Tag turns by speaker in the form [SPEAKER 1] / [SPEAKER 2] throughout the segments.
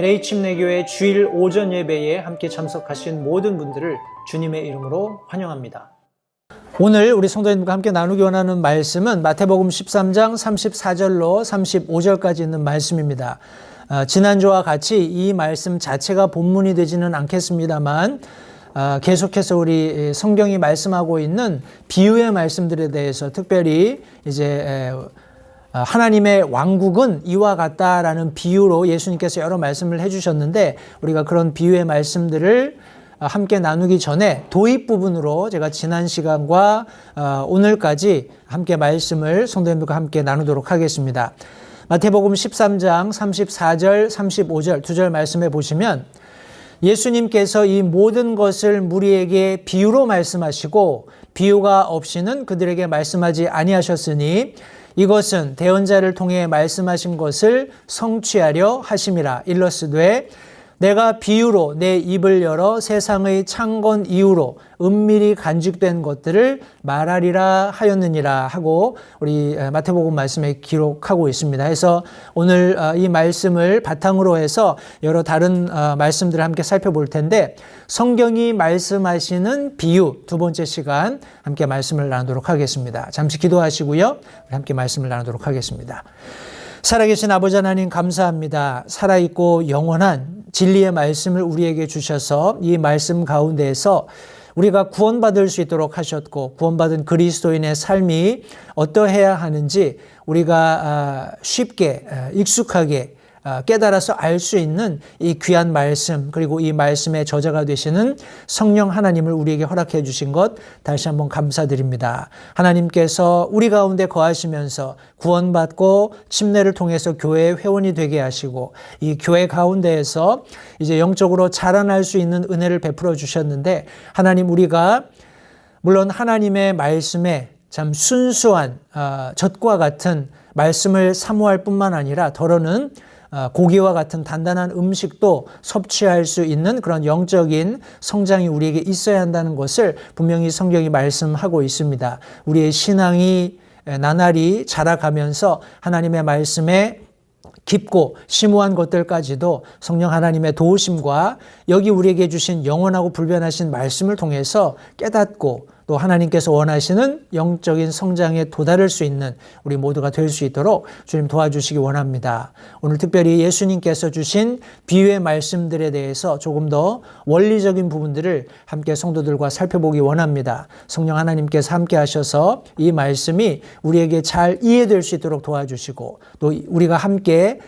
[SPEAKER 1] LA 침례교회 주일 오전 예배에 함께 참석하신 모든 분들을 주님의 이름으로 환영합니다. 오늘 우리 성도님과 함께 나누기 원하는 말씀은 마태복음 13장 34절로 35절까지 있는 말씀입니다. 지난주와 같이 이 말씀 자체가 본문이 되지는 않겠습니다만 계속해서 우리 성경이 말씀하고 있는 비유의 말씀들에 대해서 특별히 이제 하나님의 왕국은 이와 같다라는 비유로 예수님께서 여러 말씀을 해주셨는데 우리가 그런 비유의 말씀들을 함께 나누기 전에 도입 부분으로 제가 지난 시간과 오늘까지 함께 말씀을 성도님들과 함께 나누도록 하겠습니다. 마태복음 13장 34절 35절 두 절 말씀해 보시면 예수님께서 이 모든 것을 무리에게 비유로 말씀하시고 비유가 없이는 그들에게 말씀하지 아니하셨으니 이것은 대언자를 통해 말씀하신 것을 성취하려 하심이라. 일러스되 내가 비유로 내 입을 열어 세상의 창건 이후로 은밀히 간직된 것들을 말하리라 하였느니라 하고 우리 마태복음 말씀에 기록하고 있습니다. 해서 오늘 이 말씀을 바탕으로 해서 여러 다른 말씀들을 함께 살펴볼 텐데 성경이 말씀하시는 비유 두 번째 시간 함께 말씀을 나누도록 하겠습니다. 잠시 기도하시고요. 함께 말씀을 나누도록 하겠습니다. 살아계신 아버지 하나님 감사합니다. 살아있고 영원한 진리의 말씀을 우리에게 주셔서 이 말씀 가운데에서 우리가 구원받을 수 있도록 하셨고 구원받은 그리스도인의 삶이 어떠해야 하는지 우리가 쉽게 익숙하게 깨달아서 알 수 있는 이 귀한 말씀 그리고 이 말씀의 저자가 되시는 성령 하나님을 우리에게 허락해 주신 것 다시 한번 감사드립니다. 하나님께서 우리 가운데 거하시면서 구원받고 침례를 통해서 교회의 회원이 되게 하시고 이 교회 가운데에서 이제 영적으로 자라날 수 있는 은혜를 베풀어 주셨는데 하나님 우리가 물론 하나님의 말씀에 참 순수한 젖과 같은 말씀을 사모할 뿐만 아니라 더러는 고기와 같은 단단한 음식도 섭취할 수 있는 그런 영적인 성장이 우리에게 있어야 한다는 것을 분명히 성경이 말씀하고 있습니다. 우리의 신앙이 나날이 자라가면서 하나님의 말씀에 깊고 심오한 것들까지도 성령 하나님의 도우심과 여기 우리에게 주신 영원하고 불변하신 말씀을 통해서 깨닫고 또 하나님께서 원하시는 영적인 성장에 도달할 수 있는 우리 모두가 될 수 있도록 주님 도와주시기 원합니다. 오늘 특별히 예수님께서 주신 비유의 말씀들에 대해서 조금 더 원리적인 부분들을 함께 성도들과 살펴보기 원합니다. 성령 하나님께서 함께 하셔서 이 말씀이 우리에게 잘 이해될 수 있도록 도와주시고 또 우리가 함께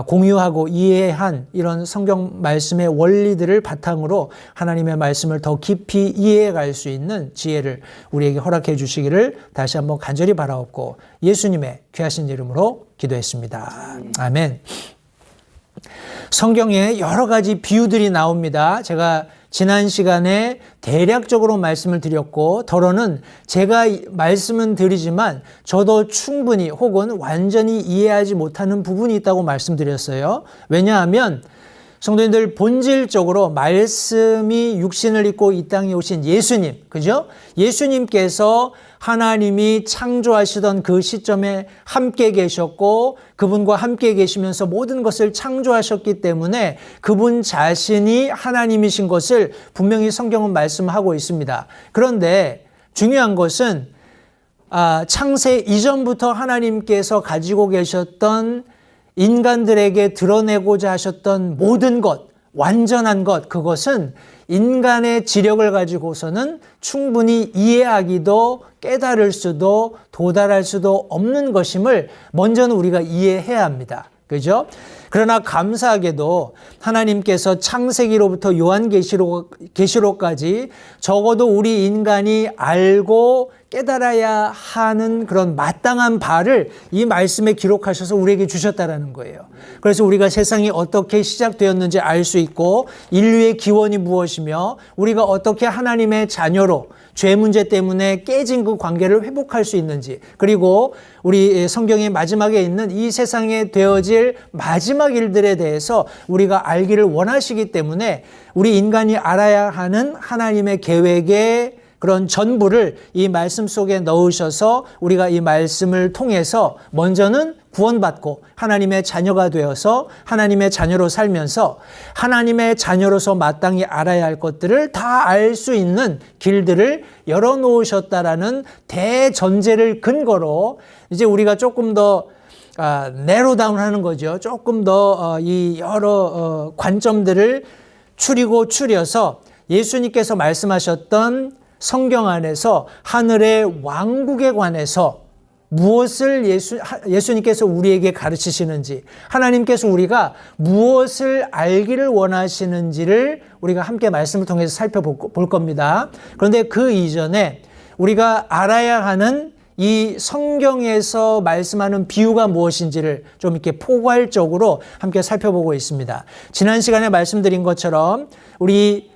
[SPEAKER 1] 공유하고 이해한 이런 성경 말씀의 원리들을 바탕으로 하나님의 말씀을 더 깊이 이해해 갈 수 있는 지혜를 우리에게 허락해 주시기를 다시 한번 간절히 바라옵고 예수님의 귀하신 이름으로 기도했습니다. 아멘. 성경에 여러 가지 비유들이 나옵니다. 제가 지난 시간에 대략적으로 말씀을 드렸고 더러는 제가 말씀은 드리지만 저도 충분히 혹은 완전히 이해하지 못하는 부분이 있다고 말씀드렸어요. 왜냐하면 성도님들 본질적으로 말씀이 육신을 입고 이 땅에 오신 예수님, 그죠? 예수님께서 하나님이 창조하시던 그 시점에 함께 계셨고 그분과 함께 계시면서 모든 것을 창조하셨기 때문에 그분 자신이 하나님이신 것을 분명히 성경은 말씀하고 있습니다. 그런데 중요한 것은 창세 이전부터 하나님께서 가지고 계셨던 인간들에게 드러내고자 하셨던 모든 것, 완전한 것, 그것은 인간의 지력을 가지고서는 충분히 이해하기도 깨달을 수도 도달할 수도 없는 것임을 먼저는 우리가 이해해야 합니다. 그죠? 그러나 감사하게도 하나님께서 창세기로부터 요한계시록까지 적어도 우리 인간이 알고 깨달아야 하는 그런 마땅한 바를 이 말씀에 기록하셔서 우리에게 주셨다라는 거예요. 그래서 우리가 세상이 어떻게 시작되었는지 알 수 있고 인류의 기원이 무엇이며 우리가 어떻게 하나님의 자녀로 죄 문제 때문에 깨진 그 관계를 회복할 수 있는지 그리고 우리 성경의 마지막에 있는 이 세상에 되어질 마지막 일들에 대해서 우리가 알기를 원하시기 때문에 우리 인간이 알아야 하는 하나님의 계획의 그런 전부를 이 말씀 속에 넣으셔서 우리가 이 말씀을 통해서 먼저는 구원받고 하나님의 자녀가 되어서 하나님의 자녀로 살면서 하나님의 자녀로서 마땅히 알아야 할 것들을 다 알 수 있는 길들을 열어놓으셨다라는 대전제를 근거로 이제 우리가 조금 더 내로다운 하는 거죠. 조금 더 이 여러 관점들을 추려서 예수님께서 말씀하셨던 성경 안에서 하늘의 왕국에 관해서 무엇을 예수님께서 우리에게 가르치시는지, 하나님께서 우리가 무엇을 알기를 원하시는지를 우리가 함께 말씀을 통해서 살펴볼 겁니다. 그런데 그 이전에 우리가 알아야 하는 이 성경에서 말씀하는 비유가 무엇인지를 좀 이렇게 포괄적으로 함께 살펴보고 있습니다. 지난 시간에 말씀드린 것처럼 우리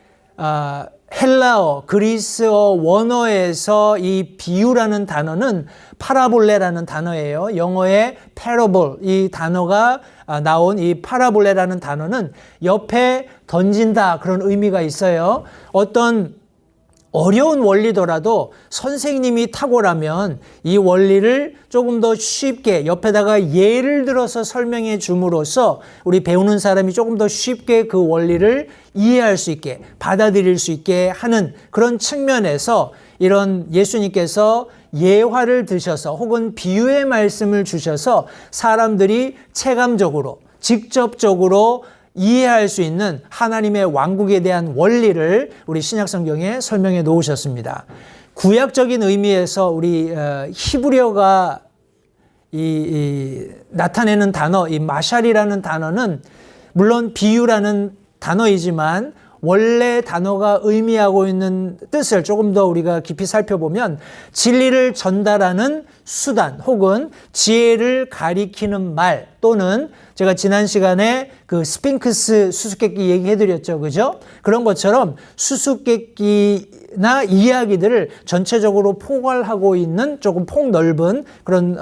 [SPEAKER 1] 헬라어, 그리스어 원어에서 이 비유라는 단어는 파라볼레라는 단어예요. 영어의 parable, 이 단어가 나온 이 파라볼레라는 단어는 옆에 던진다, 그런 의미가 있어요. 어떤 어려운 원리더라도 선생님이 탁월하면 이 원리를 조금 더 쉽게 옆에다가 예를 들어서 설명해 줌으로써 우리 배우는 사람이 조금 더 쉽게 그 원리를 이해할 수 있게, 받아들일 수 있게 하는 그런 측면에서 이런 예수님께서 예화를 드셔서 혹은 비유의 말씀을 주셔서 사람들이 체감적으로, 직접적으로 이해할 수 있는 하나님의 왕국에 대한 원리를 우리 신약성경에 설명해 놓으셨습니다. 구약적인 의미에서 우리 히브리어가 나타내는 단어, 이 마샬이라는 단어는 물론 비유라는 단어이지만 원래 단어가 의미하고 있는 뜻을 조금 더 우리가 깊이 살펴보면 진리를 전달하는 수단 혹은 지혜를 가리키는 말, 또는 제가 지난 시간에 그 스핑크스 수수께끼 얘기해드렸죠. 그죠? 그런 것처럼 수수께끼나 이야기들을 전체적으로 포괄하고 있는 조금 폭넓은 그런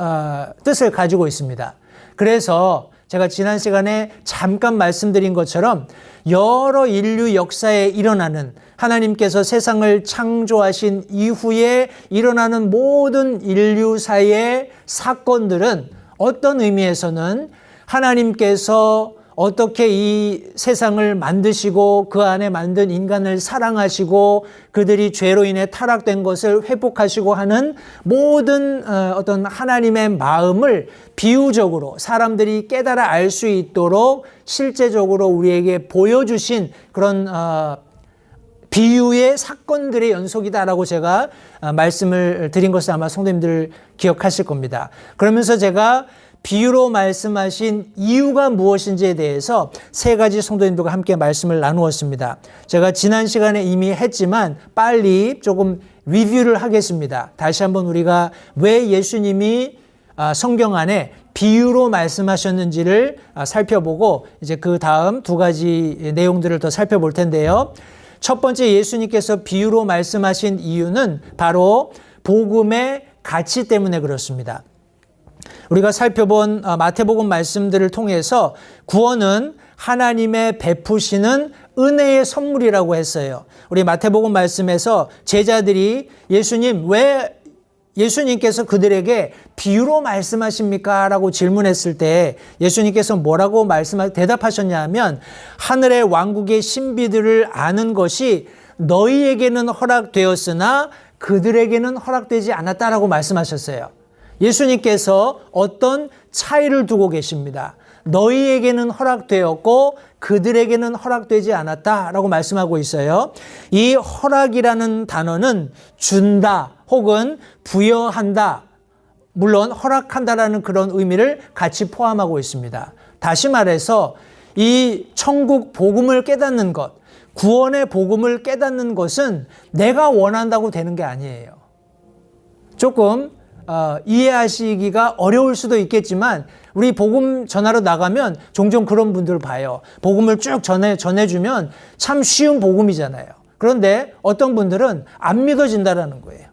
[SPEAKER 1] 뜻을 가지고 있습니다. 그래서 제가 지난 시간에 잠깐 말씀드린 것처럼 여러 인류 역사에 일어나는, 하나님께서 세상을 창조하신 이후에 일어나는 모든 인류사의 사건들은 어떤 의미에서는 하나님께서 어떻게 이 세상을 만드시고 그 안에 만든 인간을 사랑하시고 그들이 죄로 인해 타락된 것을 회복하시고 하는 모든 어떤 하나님의 마음을 비유적으로 사람들이 깨달아 알 수 있도록 실제적으로 우리에게 보여주신 그런 비유의 사건들의 연속이다라고 제가 말씀을 드린 것을 아마 성도님들 기억하실 겁니다. 그러면서 제가 비유로 말씀하신 이유가 무엇인지에 대해서 세 가지 성도님들과 함께 말씀을 나누었습니다. 제가 지난 시간에 이미 했지만 빨리 조금 리뷰를 하겠습니다. 다시 한번 우리가 왜 예수님이 성경 안에 비유로 말씀하셨는지를 살펴보고 이제 그 다음 두 가지 내용들을 더 살펴볼 텐데요. 첫 번째, 예수님께서 비유로 말씀하신 이유는 바로 복음의 가치 때문에 그렇습니다. 우리가 살펴본 마태복음 말씀들을 통해서 구원은 하나님의 베푸시는 은혜의 선물이라고 했어요. 우리 마태복음 말씀에서 제자들이 예수님, 왜 예수님께서 그들에게 비유로 말씀하십니까? 라고 질문했을 때 예수님께서 뭐라고 대답하셨냐 하면, 하늘의 왕국의 신비들을 아는 것이 너희에게는 허락되었으나 그들에게는 허락되지 않았다라고 말씀하셨어요. 예수님께서 어떤 차이를 두고 계십니다. 너희에게는 허락되었고 그들에게는 허락되지 않았다라고 말씀하고 있어요. 이 허락이라는 단어는 준다 혹은 부여한다, 물론 허락한다라는 그런 의미를 같이 포함하고 있습니다. 다시 말해서 이 천국 복음을 깨닫는 것, 구원의 복음을 깨닫는 것은 내가 원한다고 되는 게 아니에요. 조금 이해하시기가 어려울 수도 있겠지만 우리 복음 전하러 나가면 종종 그런 분들 봐요. 복음을 쭉 전해주면 참 쉬운 복음이잖아요. 그런데 어떤 분들은 안 믿어진다라는 거예요.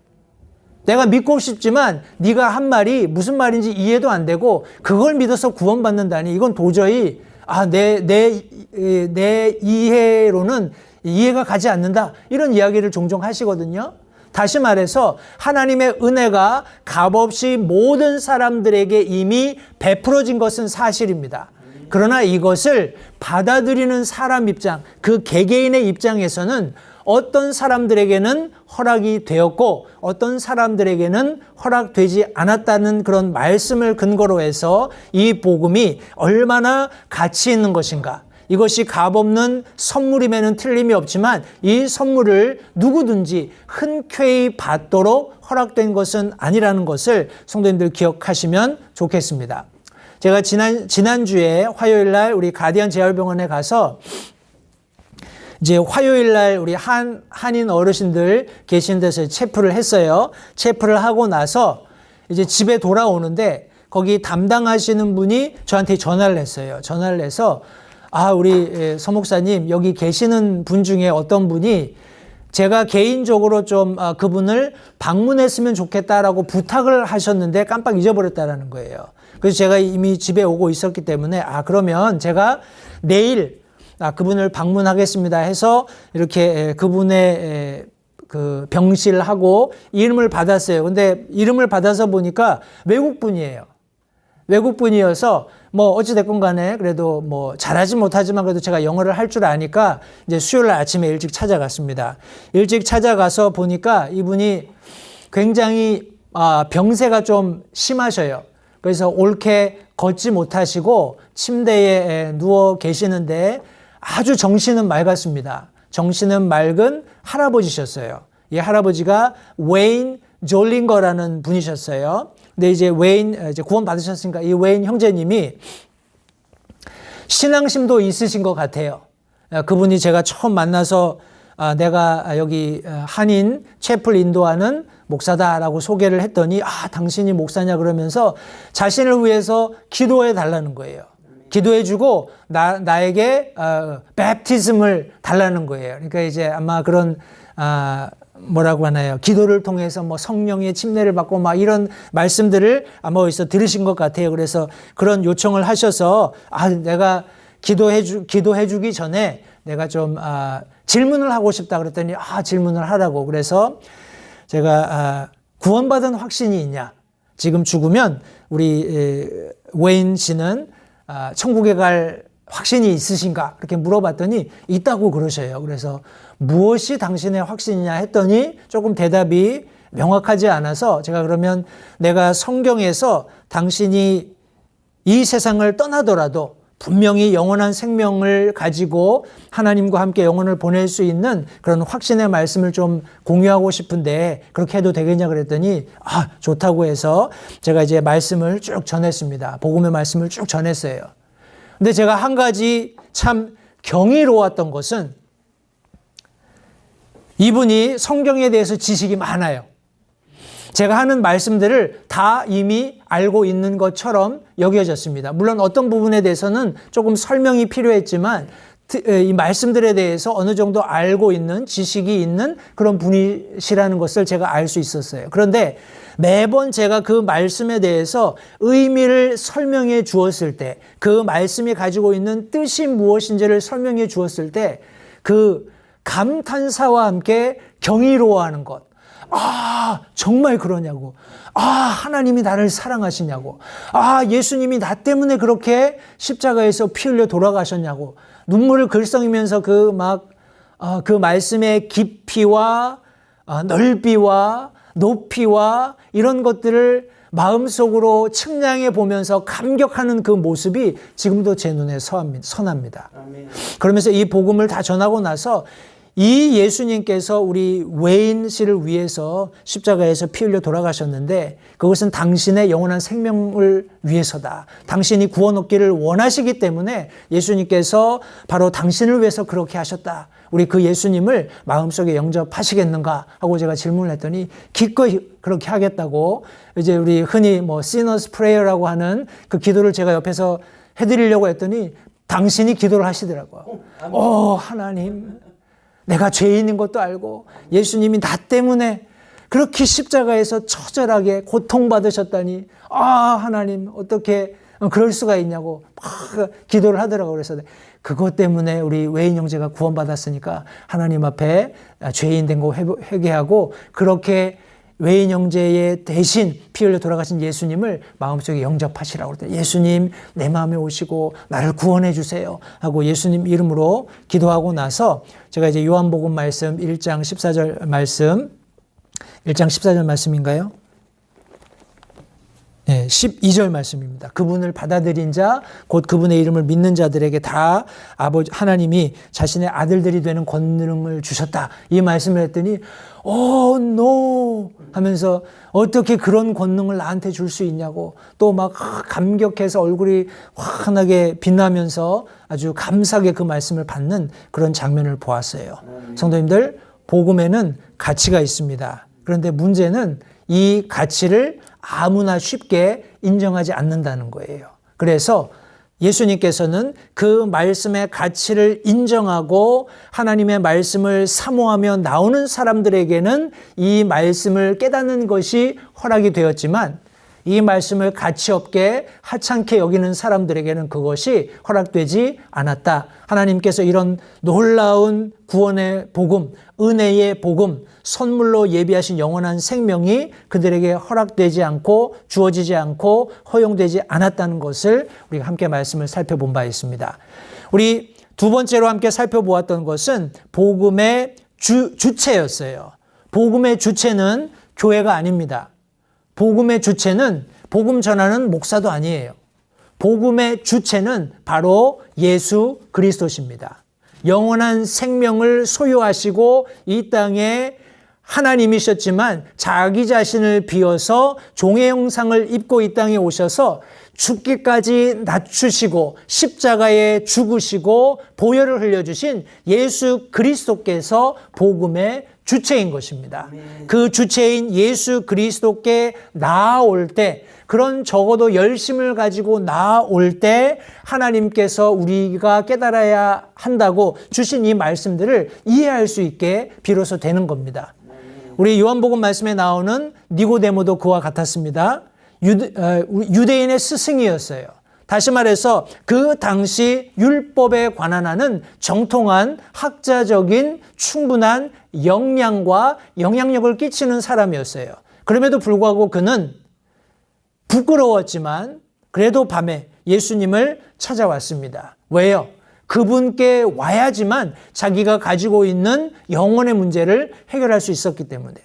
[SPEAKER 1] 내가 믿고 싶지만 네가 한 말이 무슨 말인지 이해도 안 되고 그걸 믿어서 구원받는다니, 이건 도저히 내 이해로는 이해가 가지 않는다, 이런 이야기를 종종 하시거든요. 다시 말해서 하나님의 은혜가 값없이 모든 사람들에게 이미 베풀어진 것은 사실입니다. 그러나 이것을 받아들이는 사람 입장, 그 개개인의 입장에서는 어떤 사람들에게는 허락이 되었고 어떤 사람들에게는 허락되지 않았다는 그런 말씀을 근거로 해서 이 복음이 얼마나 가치 있는 것인가. 이것이 값없는 선물임에는 틀림이 없지만 이 선물을 누구든지 흔쾌히 받도록 허락된 것은 아니라는 것을 성도님들 기억하시면 좋겠습니다. 제가 지난주에 화요일 날 우리 가디언 재활병원에 가서 이제 화요일 날 우리 한인 어르신들 계신 데서 체프를 했어요. 체프를 하고 나서 이제 집에 돌아오는데 거기 담당하시는 분이 저한테 전화를 했어요. 전화를 해서 우리 서 목사님 여기 계시는 분 중에 어떤 분이 제가 개인적으로 좀 그분을 방문했으면 좋겠다라고 부탁을 하셨는데 깜빡 잊어버렸다라는 거예요. 그래서 제가 이미 집에 오고 있었기 때문에 그러면 제가 내일 그분을 방문하겠습니다 해서 이렇게 그분의 그 병실하고 이름을 받았어요. 근데 이름을 받아서 보니까 외국분이에요. 외국분이어서 뭐 어찌됐건 간에 그래도 뭐 잘하지 못하지만 그래도 제가 영어를 할 줄 아니까 이제 수요일 날 아침에 일찍 찾아갔습니다. 일찍 찾아가서 보니까 이분이 굉장히 병세가 좀 심하셔요. 그래서 옳게 걷지 못하시고 침대에 누워 계시는데 아주 정신은 맑았습니다. 정신은 맑은 할아버지셨어요. 이 할아버지가 웨인 졸링거라는 분이셨어요. 근데 이제 이제 구원 받으셨으니까 이 웨인 형제님이 신앙심도 있으신 것 같아요. 그분이 제가 처음 만나서 내가 여기 한인 채플 인도하는 목사다라고 소개를 했더니 당신이 목사냐 그러면서 자신을 위해서 기도해 달라는 거예요. 기도해주고 나에게 베프티즘을 달라는 거예요. 그러니까 이제 아마 그런 뭐라고 하나요? 기도를 통해서 뭐 성령의 침례를 받고 막 이런 말씀들을 아마 어디서 들으신 것 같아요. 그래서 그런 요청을 하셔서 내가 기도해주기 전에 내가 좀 질문을 하고 싶다 그랬더니 질문을 하라고. 그래서 제가 구원받은 확신이 있냐? 지금 죽으면 우리 웨인 씨는 천국에 갈 확신이 있으신가? 그렇게 물어봤더니 있다고 그러셔요. 그래서 무엇이 당신의 확신이냐 했더니 조금 대답이 명확하지 않아서 제가 그러면 내가 성경에서 당신이 이 세상을 떠나더라도 분명히 영원한 생명을 가지고 하나님과 함께 영혼을 보낼 수 있는 그런 확신의 말씀을 좀 공유하고 싶은데 그렇게 해도 되겠냐 그랬더니 좋다고 해서 제가 이제 말씀을 쭉 전했습니다. 복음의 말씀을 쭉 전했어요. 근데 제가 한 가지 참 경이로웠던 것은 이분이 성경에 대해서 지식이 많아요. 제가 하는 말씀들을 다 이미 알고 있는 것처럼 여겨졌습니다. 물론 어떤 부분에 대해서는 조금 설명이 필요했지만 이 말씀들에 대해서 어느 정도 알고 있는 지식이 있는 그런 분이시라는 것을 제가 알 수 있었어요. 그런데 매번 제가 그 말씀에 대해서 의미를 설명해 주었을 때, 그 말씀이 가지고 있는 뜻이 무엇인지를 설명해 주었을 때 그 감탄사와 함께 경이로워하는 것. 정말 그러냐고. 하나님이 나를 사랑하시냐고. 예수님이 나 때문에 그렇게 십자가에서 피 흘려 돌아가셨냐고. 눈물을 글썽이면서 그 말씀의 깊이와 넓이와 높이와 이런 것들을 마음속으로 측량해 보면서 감격하는 그 모습이 지금도 제 눈에 선합니다. 그러면서 이 복음을 다 전하고 나서 이 예수님께서 우리 웨인 씨를 위해서 십자가에서 피 흘려 돌아가셨는데 그것은 당신의 영원한 생명을 위해서다. 당신이 구원 얻기를 원하시기 때문에 예수님께서 바로 당신을 위해서 그렇게 하셨다. 우리 그 예수님을 마음속에 영접하시겠는가 하고 제가 질문을 했더니 기꺼이 그렇게 하겠다고 이제 우리 흔히 Sinner's Prayer라고 하는 그 기도를 제가 옆에서 해드리려고 했더니 당신이 기도를 하시더라고요. 하나님. 내가 죄인인 것도 알고 예수님이 나 때문에 그렇게 십자가에서 처절하게 고통받으셨다니 하나님 어떻게 그럴 수가 있냐고 막 기도를 하더라고요. 그래서 그것 때문에 우리 외인 형제가 구원받았으니까 하나님 앞에 죄인 된 거 회개하고 그렇게 외인 형제의 대신 피 흘려 돌아가신 예수님을 마음속에 영접하시라고 그랬더니 예수님 내 마음에 오시고 나를 구원해 주세요 하고 예수님 이름으로 기도하고 나서 제가 이제 요한복음 말씀 1장 14절 말씀 1장 14절 말씀인가요? 네, 12절 말씀입니다. 그분을 받아들인 자, 곧 그분의 이름을 믿는 자들에게 다 아버지 하나님이 자신의 아들들이 되는 권능을 주셨다. 이 말씀을 했더니 no 하면서 어떻게 그런 권능을 나한테 줄 수 있냐고 또 막 감격해서 얼굴이 환하게 빛나면서 아주 감사하게 그 말씀을 받는 그런 장면을 보았어요. 성도님들, 복음에는 가치가 있습니다. 그런데 문제는 이 가치를 아무나 쉽게 인정하지 않는다는 거예요. 그래서 예수님께서는 그 말씀의 가치를 인정하고 하나님의 말씀을 사모하며 나오는 사람들에게는 이 말씀을 깨닫는 것이 허락이 되었지만 이 말씀을 가치 없게 하찮게 여기는 사람들에게는 그것이 허락되지 않았다. 하나님께서 이런 놀라운 구원의 복음, 은혜의 복음, 선물로 예비하신 영원한 생명이 그들에게 허락되지 않고 주어지지 않고 허용되지 않았다는 것을 우리가 함께 말씀을 살펴본 바 있습니다. 우리 두 번째로 함께 살펴보았던 것은 복음의 주체였어요. 복음의 주체는 교회가 아닙니다. 복음의 주체는 복음 전하는 목사도 아니에요. 복음의 주체는 바로 예수 그리스도십니다. 영원한 생명을 소유하시고 이 땅에 하나님이셨지만 자기 자신을 비워서 종의 형상을 입고 이 땅에 오셔서 죽기까지 낮추시고 십자가에 죽으시고 보혈을 흘려주신 예수 그리스도께서 복음의 주체인 것입니다. 그 주체인 예수 그리스도께 나아올 때 그런 적어도 열심을 가지고 나아올 때 하나님께서 우리가 깨달아야 한다고 주신 이 말씀들을 이해할 수 있게 비로소 되는 겁니다. 우리 요한복음 말씀에 나오는 니고데모도 그와 같았습니다. 유대인의 스승이었어요. 다시 말해서 그 당시 율법에 관한 하는 정통한 학자적인 충분한 역량과 영향력을 끼치는 사람이었어요. 그럼에도 불구하고 그는 부끄러웠지만 그래도 밤에 예수님을 찾아왔습니다. 왜요? 그분께 와야지만 자기가 가지고 있는 영혼의 문제를 해결할 수 있었기 때문에.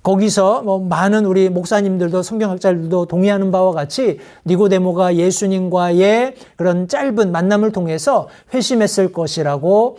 [SPEAKER 1] 거기서 많은 우리 목사님들도 성경학자들도 동의하는 바와 같이 니고데모가 예수님과의 그런 짧은 만남을 통해서 회심했을 것이라고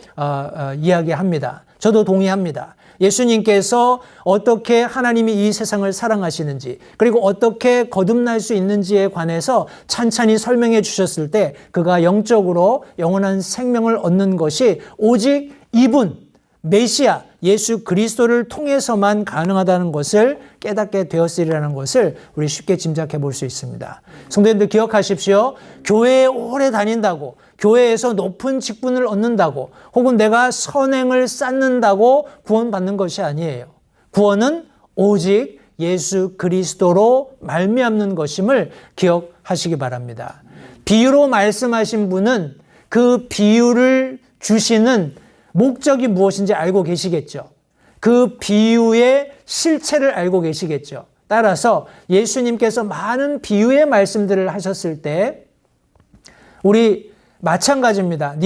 [SPEAKER 1] 이야기합니다. 저도 동의합니다. 예수님께서 어떻게 하나님이 이 세상을 사랑하시는지 그리고 어떻게 거듭날 수 있는지에 관해서 찬찬히 설명해 주셨을 때 그가 영적으로 영원한 생명을 얻는 것이 오직 이분 메시아 예수 그리스도를 통해서만 가능하다는 것을 깨닫게 되었으리라는 것을 우리 쉽게 짐작해 볼 수 있습니다. 성도님들 기억하십시오. 교회에 오래 다닌다고 교회에서 높은 직분을 얻는다고 혹은 내가 선행을 쌓는다고 구원받는 것이 아니에요. 구원은 오직 예수 그리스도로 말미암는 것임을 기억하시기 바랍니다. 비유로 말씀하신 분은 그 비유를 주시는 목적이 무엇인지 알고 계시겠죠. 그 비유의 실체를 알고 계시겠죠. 따라서 예수님께서 많은 비유의 말씀들을 하셨을 때 우리 마찬가지입니다.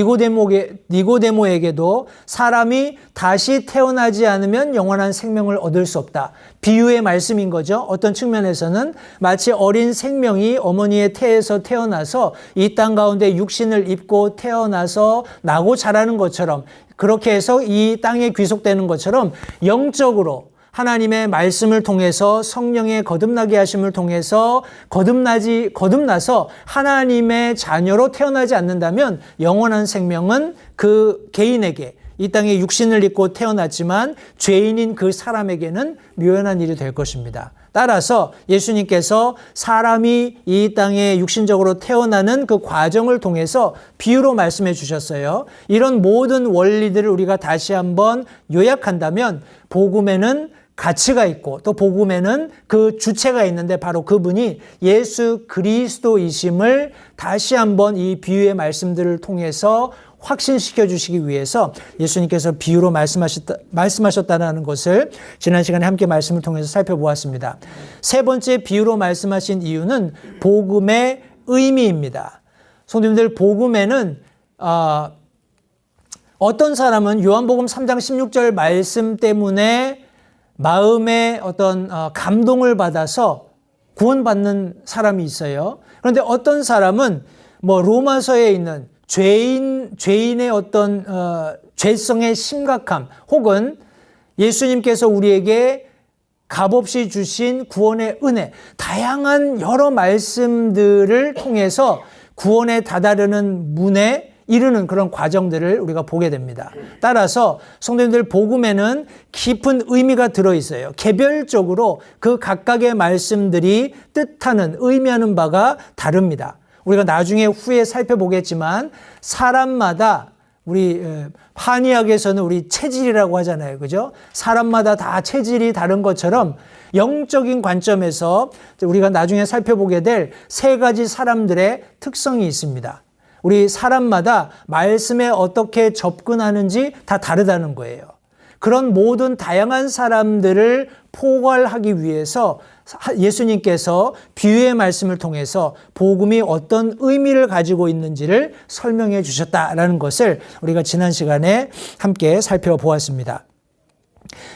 [SPEAKER 1] 니고데모에게도 사람이 다시 태어나지 않으면 영원한 생명을 얻을 수 없다. 비유의 말씀인 거죠. 어떤 측면에서는 마치 어린 생명이 어머니의 태에서 태어나서 이 땅 가운데 육신을 입고 태어나서 나고 자라는 것처럼 그렇게 해서 이 땅에 귀속되는 것처럼 영적으로 하나님의 말씀을 통해서 성령의 거듭나게 하심을 통해서 거듭나서 하나님의 자녀로 태어나지 않는다면 영원한 생명은 그 개인에게 이 땅에 육신을 입고 태어났지만 죄인인 그 사람에게는 묘연한 일이 될 것입니다. 따라서 예수님께서 사람이 이 땅에 육신적으로 태어나는 그 과정을 통해서 비유로 말씀해 주셨어요. 이런 모든 원리들을 우리가 다시 한번 요약한다면 복음에는 가치가 있고 또 복음에는 그 주체가 있는데 바로 그분이 예수 그리스도이심을 다시 한번 이 비유의 말씀들을 통해서 확신시켜 주시기 위해서 예수님께서 비유로 말씀하셨다는 것을 지난 시간에 함께 말씀을 통해서 살펴보았습니다. 세 번째 비유로 말씀하신 이유는 복음의 의미입니다. 성도님들, 복음에는 어떤 사람은 요한복음 3장 16절 말씀 때문에 마음에 어떤 감동을 받아서 구원받는 사람이 있어요. 그런데 어떤 사람은 로마서에 있는 죄인의 어떤 죄성의 심각함, 혹은 예수님께서 우리에게 값없이 주신 구원의 은혜, 다양한 여러 말씀들을 통해서 구원에 다다르는 문에 이르는 그런 과정들을 우리가 보게 됩니다. 따라서 성도님들, 복음에는 깊은 의미가 들어있어요. 개별적으로 그 각각의 말씀들이 뜻하는, 의미하는 바가 다릅니다. 우리가 나중에 후에 살펴보겠지만 사람마다, 우리 한의학에서는 우리 체질이라고 하잖아요. 그죠? 사람마다 다 체질이 다른 것처럼 영적인 관점에서 우리가 나중에 살펴보게 될 세 가지 사람들의 특성이 있습니다. 우리 사람마다 말씀에 어떻게 접근하는지 다 다르다는 거예요. 그런 모든 다양한 사람들을 포괄하기 위해서 예수님께서 비유의 말씀을 통해서 복음이 어떤 의미를 가지고 있는지를 설명해 주셨다라는 것을 우리가 지난 시간에 함께 살펴보았습니다.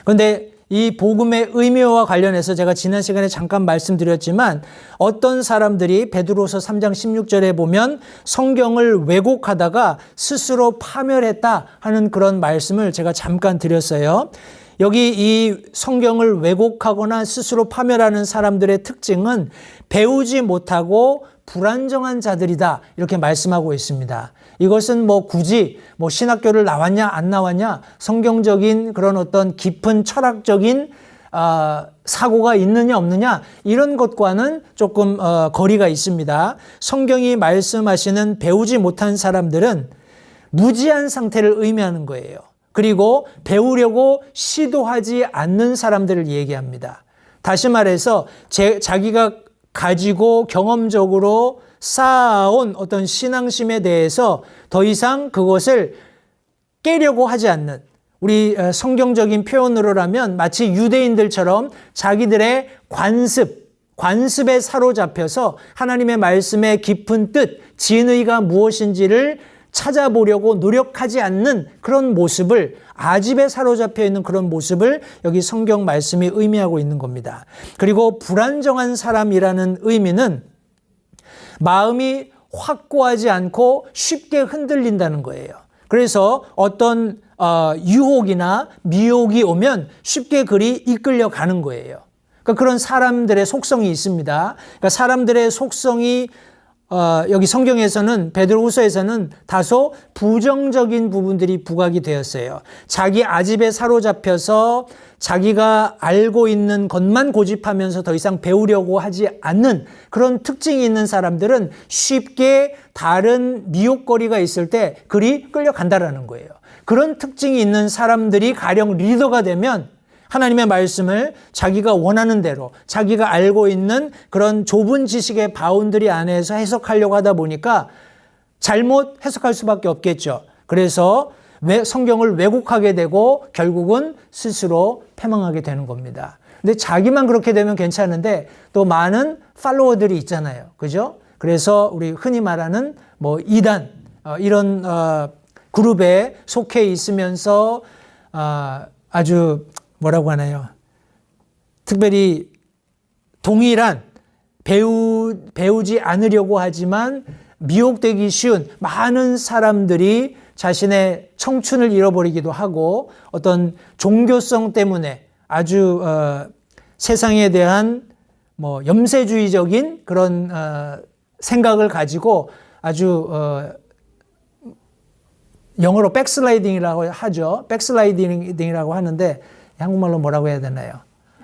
[SPEAKER 1] 그런데 이 복음의 의미와 관련해서 제가 지난 시간에 잠깐 말씀드렸지만 어떤 사람들이 베드로서 3장 16절에 보면 성경을 왜곡하다가 스스로 파멸했다 하는 그런 말씀을 제가 잠깐 드렸어요. 여기 이 성경을 왜곡하거나 스스로 파멸하는 사람들의 특징은 배우지 못하고 불안정한 자들이다, 이렇게 말씀하고 있습니다. 이것은 굳이 신학교를 나왔냐 안 나왔냐, 성경적인 그런 어떤 깊은 철학적인 사고가 있느냐 없느냐, 이런 것과는 조금 거리가 있습니다. 성경이 말씀하시는 배우지 못한 사람들은 무지한 상태를 의미하는 거예요. 그리고 배우려고 시도하지 않는 사람들을 얘기합니다. 다시 말해서 자기가 가지고 경험적으로 쌓아온 어떤 신앙심에 대해서 더 이상 그것을 깨려고 하지 않는, 우리 성경적인 표현으로라면 마치 유대인들처럼 자기들의 관습에 사로잡혀서 하나님의 말씀의 깊은 뜻, 진의가 무엇인지를 찾아보려고 노력하지 않는 그런 모습을, 아집에 사로잡혀 있는 그런 모습을 여기 성경 말씀이 의미하고 있는 겁니다. 그리고 불안정한 사람이라는 의미는 마음이 확고하지 않고 쉽게 흔들린다는 거예요. 그래서 어떤 유혹이나 미혹이 오면 쉽게 그리 이끌려가는 거예요. 그러니까 그런 사람들의 속성이 있습니다. 그러니까 사람들의 속성이 여기 성경에서는, 베드로후서에서는 다소 부정적인 부분들이 부각이 되었어요. 자기 아집에 사로잡혀서 자기가 알고 있는 것만 고집하면서 더 이상 배우려고 하지 않는 그런 특징이 있는 사람들은 쉽게 다른 미혹거리가 있을 때 그리 끌려간다라는 거예요. 그런 특징이 있는 사람들이 가령 리더가 되면 하나님의 말씀을 자기가 원하는 대로, 자기가 알고 있는 그런 좁은 지식의 바운더리 안에서 해석하려고 하다 보니까 잘못 해석할 수밖에 없겠죠. 그래서 성경을 왜곡하게 되고 결국은 스스로 패망하게 되는 겁니다. 근데 자기만 그렇게 되면 괜찮은데 또 많은 팔로워들이 있잖아요. 그죠? 그래서 우리 흔히 말하는 이단, 이런 그룹에 속해 있으면서 아주 뭐라고 하나요? 특별히 동일한 배우지 않으려고 하지만 미혹되기 쉬운 많은 사람들이 자신의 청춘을 잃어버리기도 하고 어떤 종교성 때문에 아주 세상에 대한 염세주의적인 그런 생각을 가지고 아주 영어로 백슬라이딩이라고 하죠. 백슬라이딩이라고 하는데 한국말로 뭐라고 해야 되나요?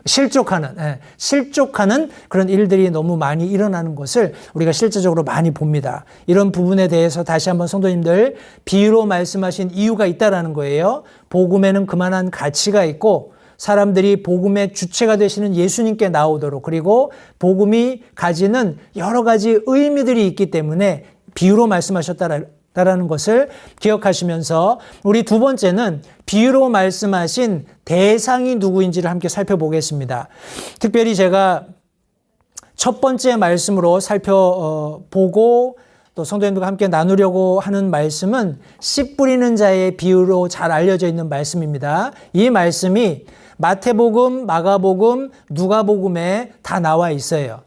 [SPEAKER 1] 실족하는 그런 일들이 너무 많이 일어나는 것을 우리가 실제적으로 많이 봅니다. 이런 부분에 대해서 다시 한번 성도님들, 비유로 말씀하신 이유가 있다라는 거예요. 복음에는 그만한 가치가 있고 사람들이 복음의 주체가 되시는 예수님께 나오도록, 그리고 복음이 가지는 여러 가지 의미들이 있기 때문에 비유로 말씀하셨다라는 것을 기억하시면서, 우리 두 번째는 비유로 말씀하신 대상이 누구인지를 함께 살펴보겠습니다. 특별히 제가 첫 번째 말씀으로 살펴보고 또 성도님들과 함께 나누려고 하는 말씀은 씨 뿌리는 자의 비유로 잘 알려져 있는 말씀입니다. 이 말씀이 마태복음, 마가복음, 누가복음에 다 나와 있어요.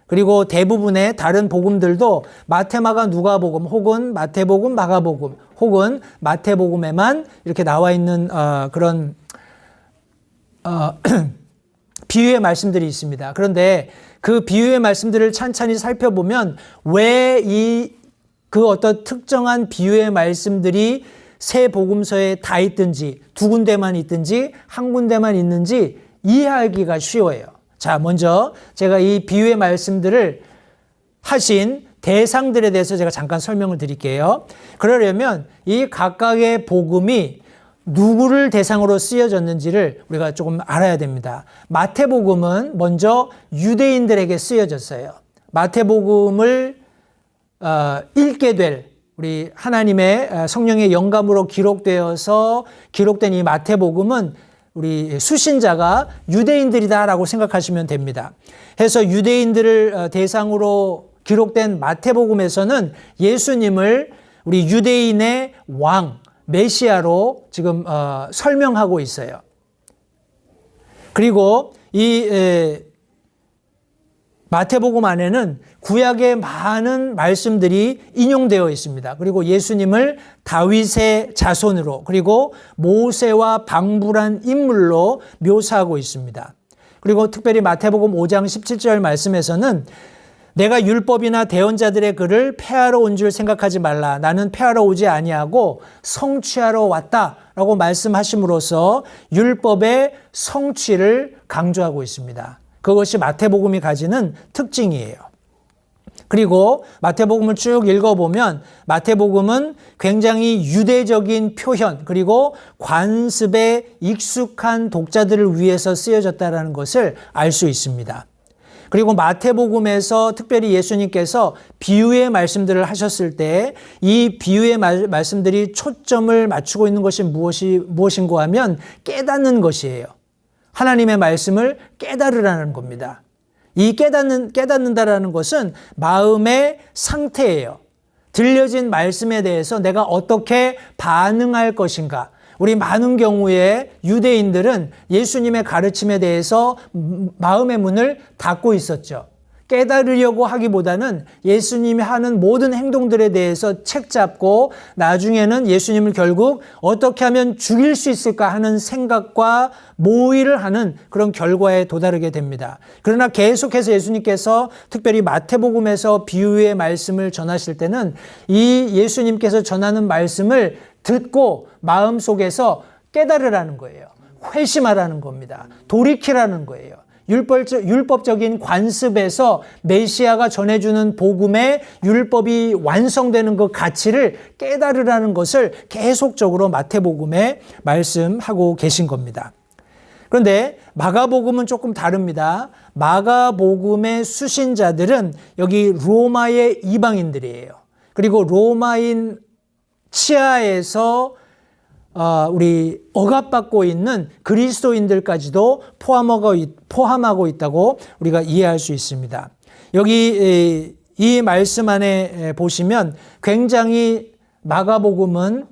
[SPEAKER 1] 그리고 대부분의 다른 복음들도 마태, 마가, 누가복음 혹은 마태복음, 마가복음 혹은 마태복음에만 이렇게 나와 있는 그런 비유의 말씀들이 있습니다. 그런데 그 비유의 말씀들을 찬찬히 살펴보면 왜 그 어떤 특정한 비유의 말씀들이 세 복음서에 다 있든지 두 군데만 있든지 한 군데만 있는지 이해하기가 쉬워요. 자, 먼저 제가 이 비유의 말씀들을 하신 대상들에 대해서 제가 잠깐 설명을 드릴게요. 그러려면 이 각각의 복음이 누구를 대상으로 쓰여졌는지를 우리가 조금 알아야 됩니다. 마태복음은 먼저 유대인들에게 쓰여졌어요. 마태복음을 읽게 될 우리 하나님의 성령의 영감으로 기록된 이 마태복음은 우리 수신자가 유대인들이다라고 생각하시면 됩니다. 해서 유대인들을 대상으로 기록된 마태복음에서는 예수님을 우리 유대인의 왕, 메시아로 지금 설명하고 있어요. 그리고 이 마태복음 안에는 구약의 많은 말씀들이 인용되어 있습니다. 그리고 예수님을 다윗의 자손으로, 그리고 모세와 방불한 인물로 묘사하고 있습니다. 그리고 특별히 마태복음 5장 17절 말씀에서는 내가 율법이나 대언자들의 글을 폐하러 온 줄 생각하지 말라. 나는 폐하러 오지 아니하고 성취하러 왔다라고 말씀하심으로써 율법의 성취를 강조하고 있습니다. 그것이 마태복음이 가지는 특징이에요. 그리고 마태복음을 쭉 읽어보면 마태복음은 굉장히 유대적인 표현, 그리고 관습에 익숙한 독자들을 위해서 쓰여졌다는 것을 알 수 있습니다. 그리고 마태복음에서 특별히 예수님께서 비유의 말씀들을 하셨을 때 이 비유의 말씀들이 초점을 맞추고 있는 것이 무엇인가 하면 깨닫는 것이에요. 하나님의 말씀을 깨달으라는 겁니다. 이 깨닫는다라는 것은 마음의 상태예요. 들려진 말씀에 대해서 내가 어떻게 반응할 것인가. 우리 많은 경우에 유대인들은 예수님의 가르침에 대해서 마음의 문을 닫고 있었죠. 깨달으려고 하기보다는 예수님이 하는 모든 행동들에 대해서 책잡고 나중에는 예수님을 결국 어떻게 하면 죽일 수 있을까 하는 생각과 모의를 하는 그런 결과에 도달하게 됩니다. 그러나 계속해서 예수님께서 특별히 마태복음에서 비유의 말씀을 전하실 때는 이 예수님께서 전하는 말씀을 듣고 마음속에서 깨달으라는 거예요. 회심하라는 겁니다. 돌이키라는 거예요. 율법적인 관습에서 메시아가 전해주는 복음의 율법이 완성되는 그 가치를 깨달으라는 것을 계속적으로 마태복음에 말씀하고 계신 겁니다. 그런데 마가복음은 조금 다릅니다. 마가복음의 수신자들은 여기 로마의 이방인들이에요. 그리고 로마인 치하에서 우리 억압받고 있는 그리스도인들까지도 포함하고 있다고 우리가 이해할 수 있습니다. 여기 이 말씀 안에 보시면 굉장히 마가복음은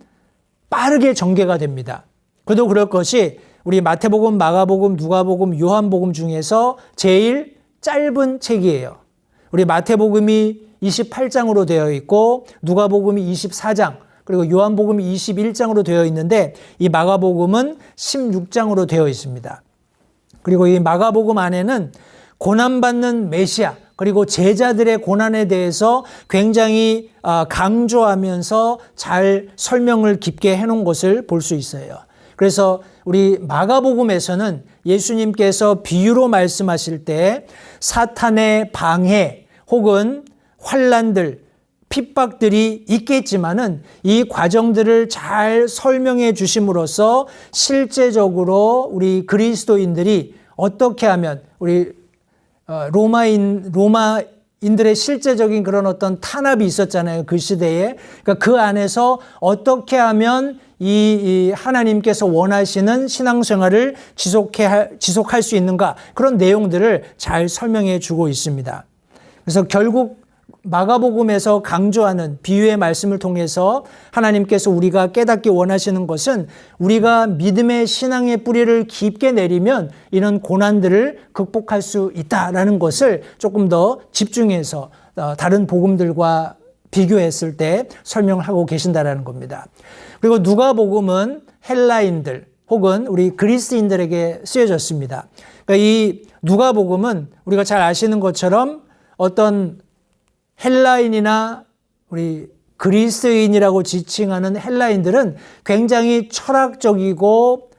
[SPEAKER 1] 빠르게 전개가 됩니다. 그래도 그럴 것이 우리 마태복음, 마가복음, 누가복음, 요한복음 중에서 제일 짧은 책이에요. 우리 마태복음이 28장으로 되어 있고 누가복음이 24장, 그리고 요한복음이 21장으로 되어 있는데 이 마가복음은 16장으로 되어 있습니다. 그리고 이 마가복음 안에는 고난받는 메시아, 그리고 제자들의 고난에 대해서 굉장히 강조하면서 잘 설명을 깊게 해놓은 것을 볼 수 있어요. 그래서 우리 마가복음에서는 예수님께서 비유로 말씀하실 때 사탄의 방해 혹은 환난들, 핍박들이 있겠지만은 이 과정들을 잘 설명해 주심으로써 실제적으로 우리 그리스도인들이 어떻게 하면 우리 로마인들의 실제적인 그런 어떤 탄압이 있었잖아요. 그 시대에. 그러니까 그 안에서 어떻게 하면 이 하나님께서 원하시는 신앙생활을 지속할 수 있는가, 그런 내용들을 잘 설명해 주고 있습니다. 그래서 결국 마가복음에서 강조하는 비유의 말씀을 통해서 하나님께서 우리가 깨닫기 원하시는 것은 우리가 믿음의 신앙의 뿌리를 깊게 내리면 이런 고난들을 극복할 수 있다라는 것을 조금 더 집중해서 다른 복음들과 비교했을 때 설명을 하고 계신다라는 겁니다. 그리고 누가복음은 헬라인들 혹은 우리 그리스인들에게 쓰여졌습니다. 그러니까 이 누가복음은 우리가 잘 아시는 것처럼 어떤 헬라인이나 우리 그리스인이라고 지칭하는 헬라인들은 굉장히 철학적이고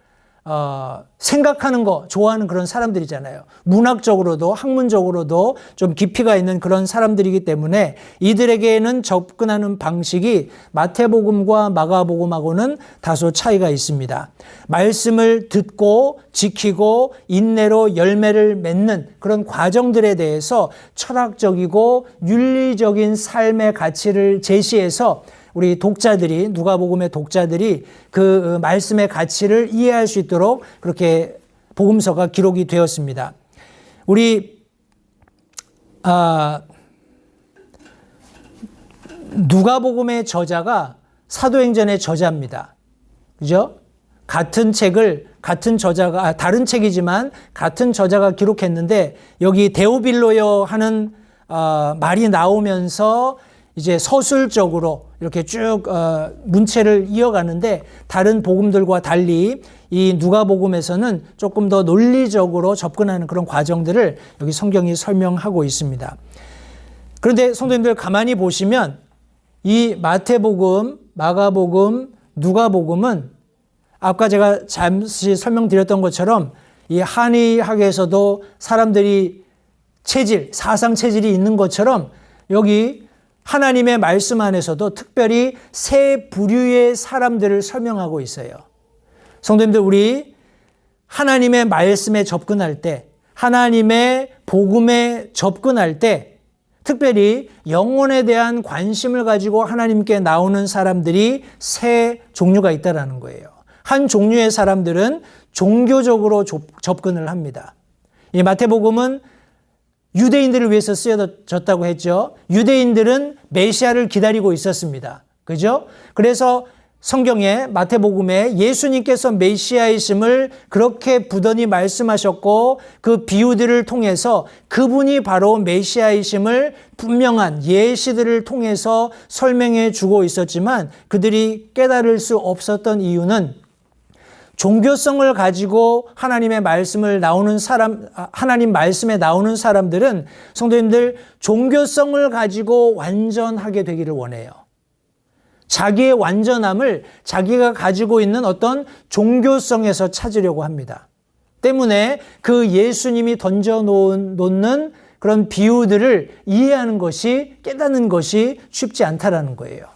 [SPEAKER 1] 생각하는 거 좋아하는 그런 사람들이잖아요. 문학적으로도 학문적으로도 좀 깊이가 있는 그런 사람들이기 때문에 이들에게는 접근하는 방식이 마태복음과 마가복음하고는 다소 차이가 있습니다. 말씀을 듣고 지키고 인내로 열매를 맺는 그런 과정들에 대해서 철학적이고 윤리적인 삶의 가치를 제시해서 우리 독자들이, 누가복음의 독자들이 그 말씀의 가치를 이해할 수 있도록 그렇게 복음서가 기록이 되었습니다. 우리 누가복음의 저자가 사도행전의 저자입니다. 그죠? 다른 책이지만 같은 저자가 기록했는데 여기 데오빌로여 하는 말이 나오면서 이제 서술적으로 이렇게 쭉 문체를 이어가는데 다른 복음들과 달리 이 누가복음에서는 조금 더 논리적으로 접근하는 그런 과정들을 여기 성경이 설명하고 있습니다. 그런데 성도님들 가만히 보시면 이 마태복음, 마가복음, 누가복음은 아까 제가 잠시 설명드렸던 것처럼 이 한의학에서도 사람들이 사상 체질이 있는 것처럼 여기 하나님의 말씀 안에서도 특별히 세 부류의 사람들을 설명하고 있어요. 성도님들, 우리 하나님의 말씀에 접근할 때, 하나님의 복음에 접근할 때 특별히 영혼에 대한 관심을 가지고 하나님께 나오는 사람들이 세 종류가 있다는 거예요. 한 종류의 사람들은 종교적으로 접근을 합니다. 이 마태복음은 유대인들을 위해서 쓰여졌다고 했죠. 유대인들은 메시아를 기다리고 있었습니다. 그죠? 그래서 성경에 마태복음에 예수님께서 메시아이심을 그렇게 부단히 말씀하셨고 그 비유들을 통해서 그분이 바로 메시아이심을 분명한 예시들을 통해서 설명해 주고 있었지만 그들이 깨달을 수 없었던 이유는 종교성을 가지고 하나님 말씀에 나오는 사람들은 성도님들 종교성을 가지고 완전하게 되기를 원해요. 자기의 완전함을 자기가 가지고 있는 어떤 종교성에서 찾으려고 합니다. 때문에 그 예수님이 던져놓는 그런 비유들을 이해하는 것이, 깨닫는 것이 쉽지 않다라는 거예요.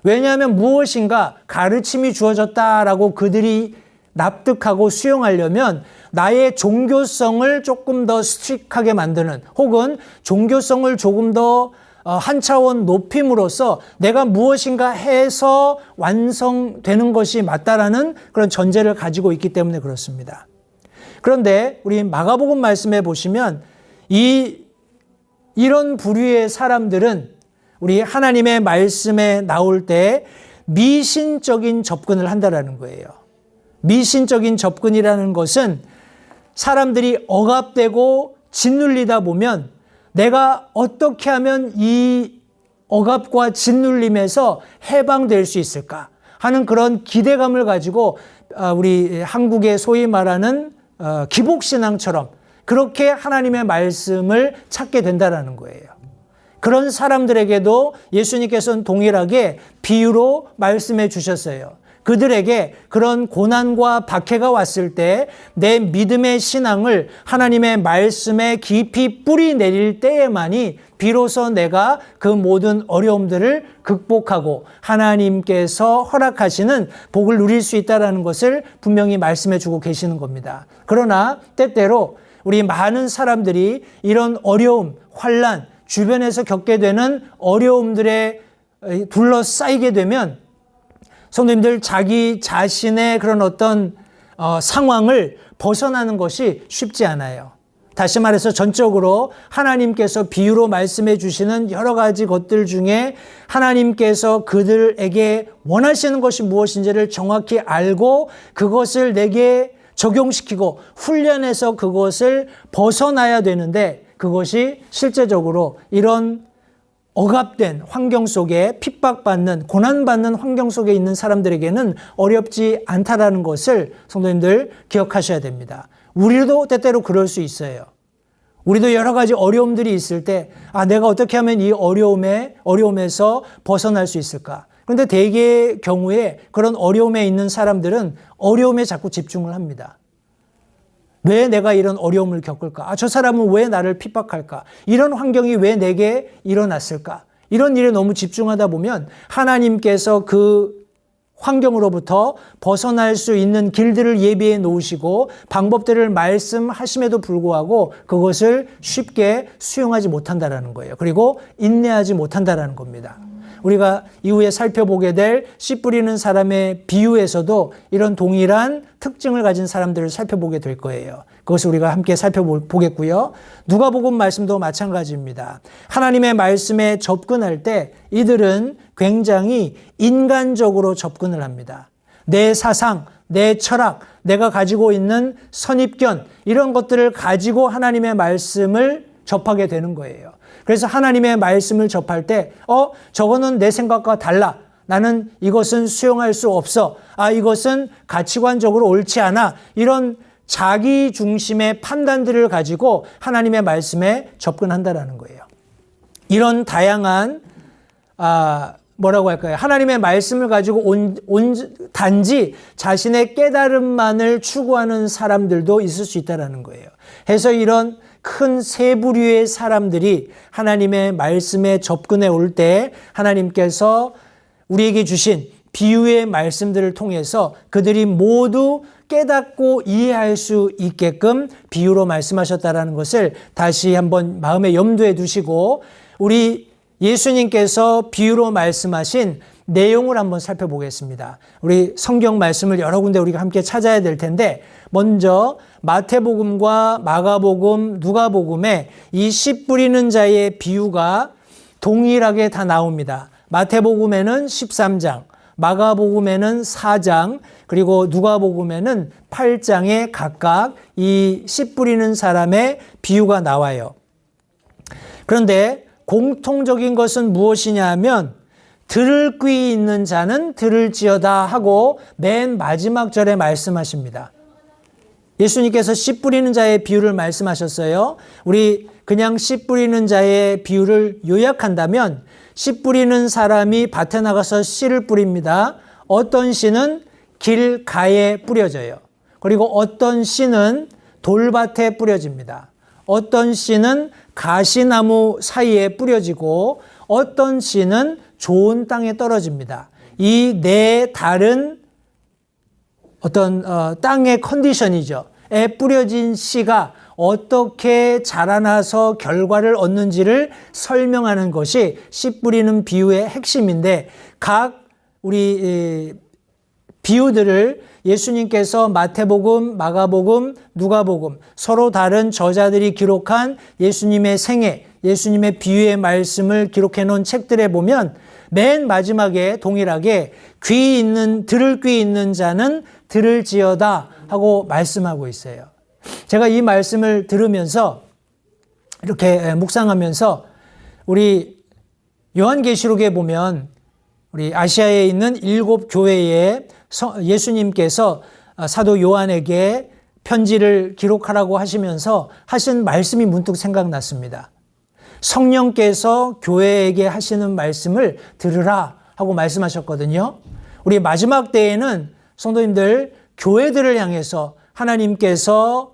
[SPEAKER 1] 왜냐하면 무엇인가 가르침이 주어졌다라고 그들이 납득하고 수용하려면 나의 종교성을 조금 더 스트릭하게 만드는, 혹은 종교성을 조금 더 한 차원 높임으로써 내가 무엇인가 해서 완성되는 것이 맞다라는 그런 전제를 가지고 있기 때문에 그렇습니다. 그런데 우리 마가복음 말씀에 보시면 이런 부류의 사람들은 우리 하나님의 말씀에 나올 때 미신적인 접근을 한다라는 거예요. 미신적인 접근이라는 것은 사람들이 억압되고 짓눌리다 보면 내가 어떻게 하면 이 억압과 짓눌림에서 해방될 수 있을까 하는 그런 기대감을 가지고 우리 한국의 소위 말하는 기복신앙처럼 그렇게 하나님의 말씀을 찾게 된다는 거예요. 그런 사람들에게도 예수님께서는 동일하게 비유로 말씀해 주셨어요. 그들에게 그런 고난과 박해가 왔을 때 내 믿음의 신앙을 하나님의 말씀에 깊이 뿌리 내릴 때에만이 비로소 내가 그 모든 어려움들을 극복하고 하나님께서 허락하시는 복을 누릴 수 있다는 것을 분명히 말씀해 주고 계시는 겁니다. 그러나 때때로 우리 많은 사람들이 이런 어려움, 환난, 주변에서 겪게 되는 어려움들에 둘러싸이게 되면 성도님들 자기 자신의 그런 어떤 상황을 벗어나는 것이 쉽지 않아요. 다시 말해서 전적으로 하나님께서 비유로 말씀해 주시는 여러 가지 것들 중에 하나님께서 그들에게 원하시는 것이 무엇인지를 정확히 알고 그것을 내게 적용시키고 훈련해서 그것을 벗어나야 되는데 그것이 실제적으로 이런 억압된 환경 속에 핍박받는 고난받는 환경 속에 있는 사람들에게는 어렵지 않다라는 것을 성도님들 기억하셔야 됩니다. 우리도 때때로 그럴 수 있어요. 우리도 여러 가지 어려움들이 있을 때 내가 어떻게 하면 이 어려움에서 벗어날 수 있을까? 그런데 대개의 경우에 그런 어려움에 있는 사람들은 어려움에 자꾸 집중을 합니다. 왜 내가 이런 어려움을 겪을까? 저 사람은 왜 나를 핍박할까? 이런 환경이 왜 내게 일어났을까? 이런 일에 너무 집중하다 보면 하나님께서 그 환경으로부터 벗어날 수 있는 길들을 예비해 놓으시고 방법들을 말씀하심에도 불구하고 그것을 쉽게 수용하지 못한다는 거예요. 그리고 인내하지 못한다는 겁니다. 우리가 이후에 살펴보게 될 씨 뿌리는 사람의 비유에서도 이런 동일한 특징을 가진 사람들을 살펴보게 될 거예요. 그것을 우리가 함께 살펴보겠고요. 누가복음 말씀도 마찬가지입니다. 하나님의 말씀에 접근할 때 이들은 굉장히 인간적으로 접근을 합니다. 내 사상, 내 철학, 내가 가지고 있는 선입견 이런 것들을 가지고 하나님의 말씀을 접하게 되는 거예요. 그래서 하나님의 말씀을 접할 때 저거는 내 생각과 달라. 나는 이것은 수용할 수 없어. 이것은 가치관적으로 옳지 않아. 이런 자기 중심의 판단들을 가지고 하나님의 말씀에 접근한다라는 거예요. 이런 다양한 뭐라고 할까요? 하나님의 말씀을 가지고 단지 자신의 깨달음만을 추구하는 사람들도 있을 수 있다는 거예요. 해서 이런 큰 세 부류의 사람들이 하나님의 말씀에 접근해 올 때 하나님께서 우리에게 주신 비유의 말씀들을 통해서 그들이 모두 깨닫고 이해할 수 있게끔 비유로 말씀하셨다는 것을 다시 한번 마음에 염두에 두시고 우리 예수님께서 비유로 말씀하신 내용을 한번 살펴보겠습니다. 우리 성경 말씀을 여러 군데 우리가 함께 찾아야 될 텐데 먼저 마태복음과 마가복음, 누가복음에 이 씨 뿌리는 자의 비유가 동일하게 다 나옵니다. 마태복음에는 13장, 마가복음에는 4장, 그리고 누가복음에는 8장에 각각 이 씨 뿌리는 사람의 비유가 나와요. 그런데 공통적인 것은 무엇이냐 하면 들을 귀 있는 자는 들을지어다 하고 맨 마지막 절에 말씀하십니다. 예수님께서 씨 뿌리는 자의 비유를 말씀하셨어요. 우리 그냥 씨 뿌리는 자의 비유를 요약한다면 씨 뿌리는 사람이 밭에 나가서 씨를 뿌립니다. 어떤 씨는 길가에 뿌려져요. 그리고 어떤 씨는 돌밭에 뿌려집니다. 어떤 씨는 가시나무 사이에 뿌려지고 어떤 씨는 좋은 땅에 떨어집니다. 이 네 다른 어떤 땅의 컨디션이죠. 에 뿌려진 씨가 어떻게 자라나서 결과를 얻는지를 설명하는 것이 씨 뿌리는 비유의 핵심인데 각 우리 비유들을 예수님께서 마태복음, 마가복음, 누가복음 서로 다른 저자들이 기록한 예수님의 생애, 예수님의 비유의 말씀을 기록해 놓은 책들에 보면 맨 마지막에 동일하게 들을 귀 있는 자는 들을지어다 하고 말씀하고 있어요. 제가 이 말씀을 들으면서 이렇게 묵상하면서 우리 요한계시록에 보면 우리 아시아에 있는 7 교회에 예수님께서 사도 요한에게 편지를 기록하라고 하시면서 하신 말씀이 문득 생각났습니다. 성령께서 교회에게 하시는 말씀을 들으라 하고 말씀하셨거든요. 우리 마지막 때에는 성도님들 교회들을 향해서 하나님께서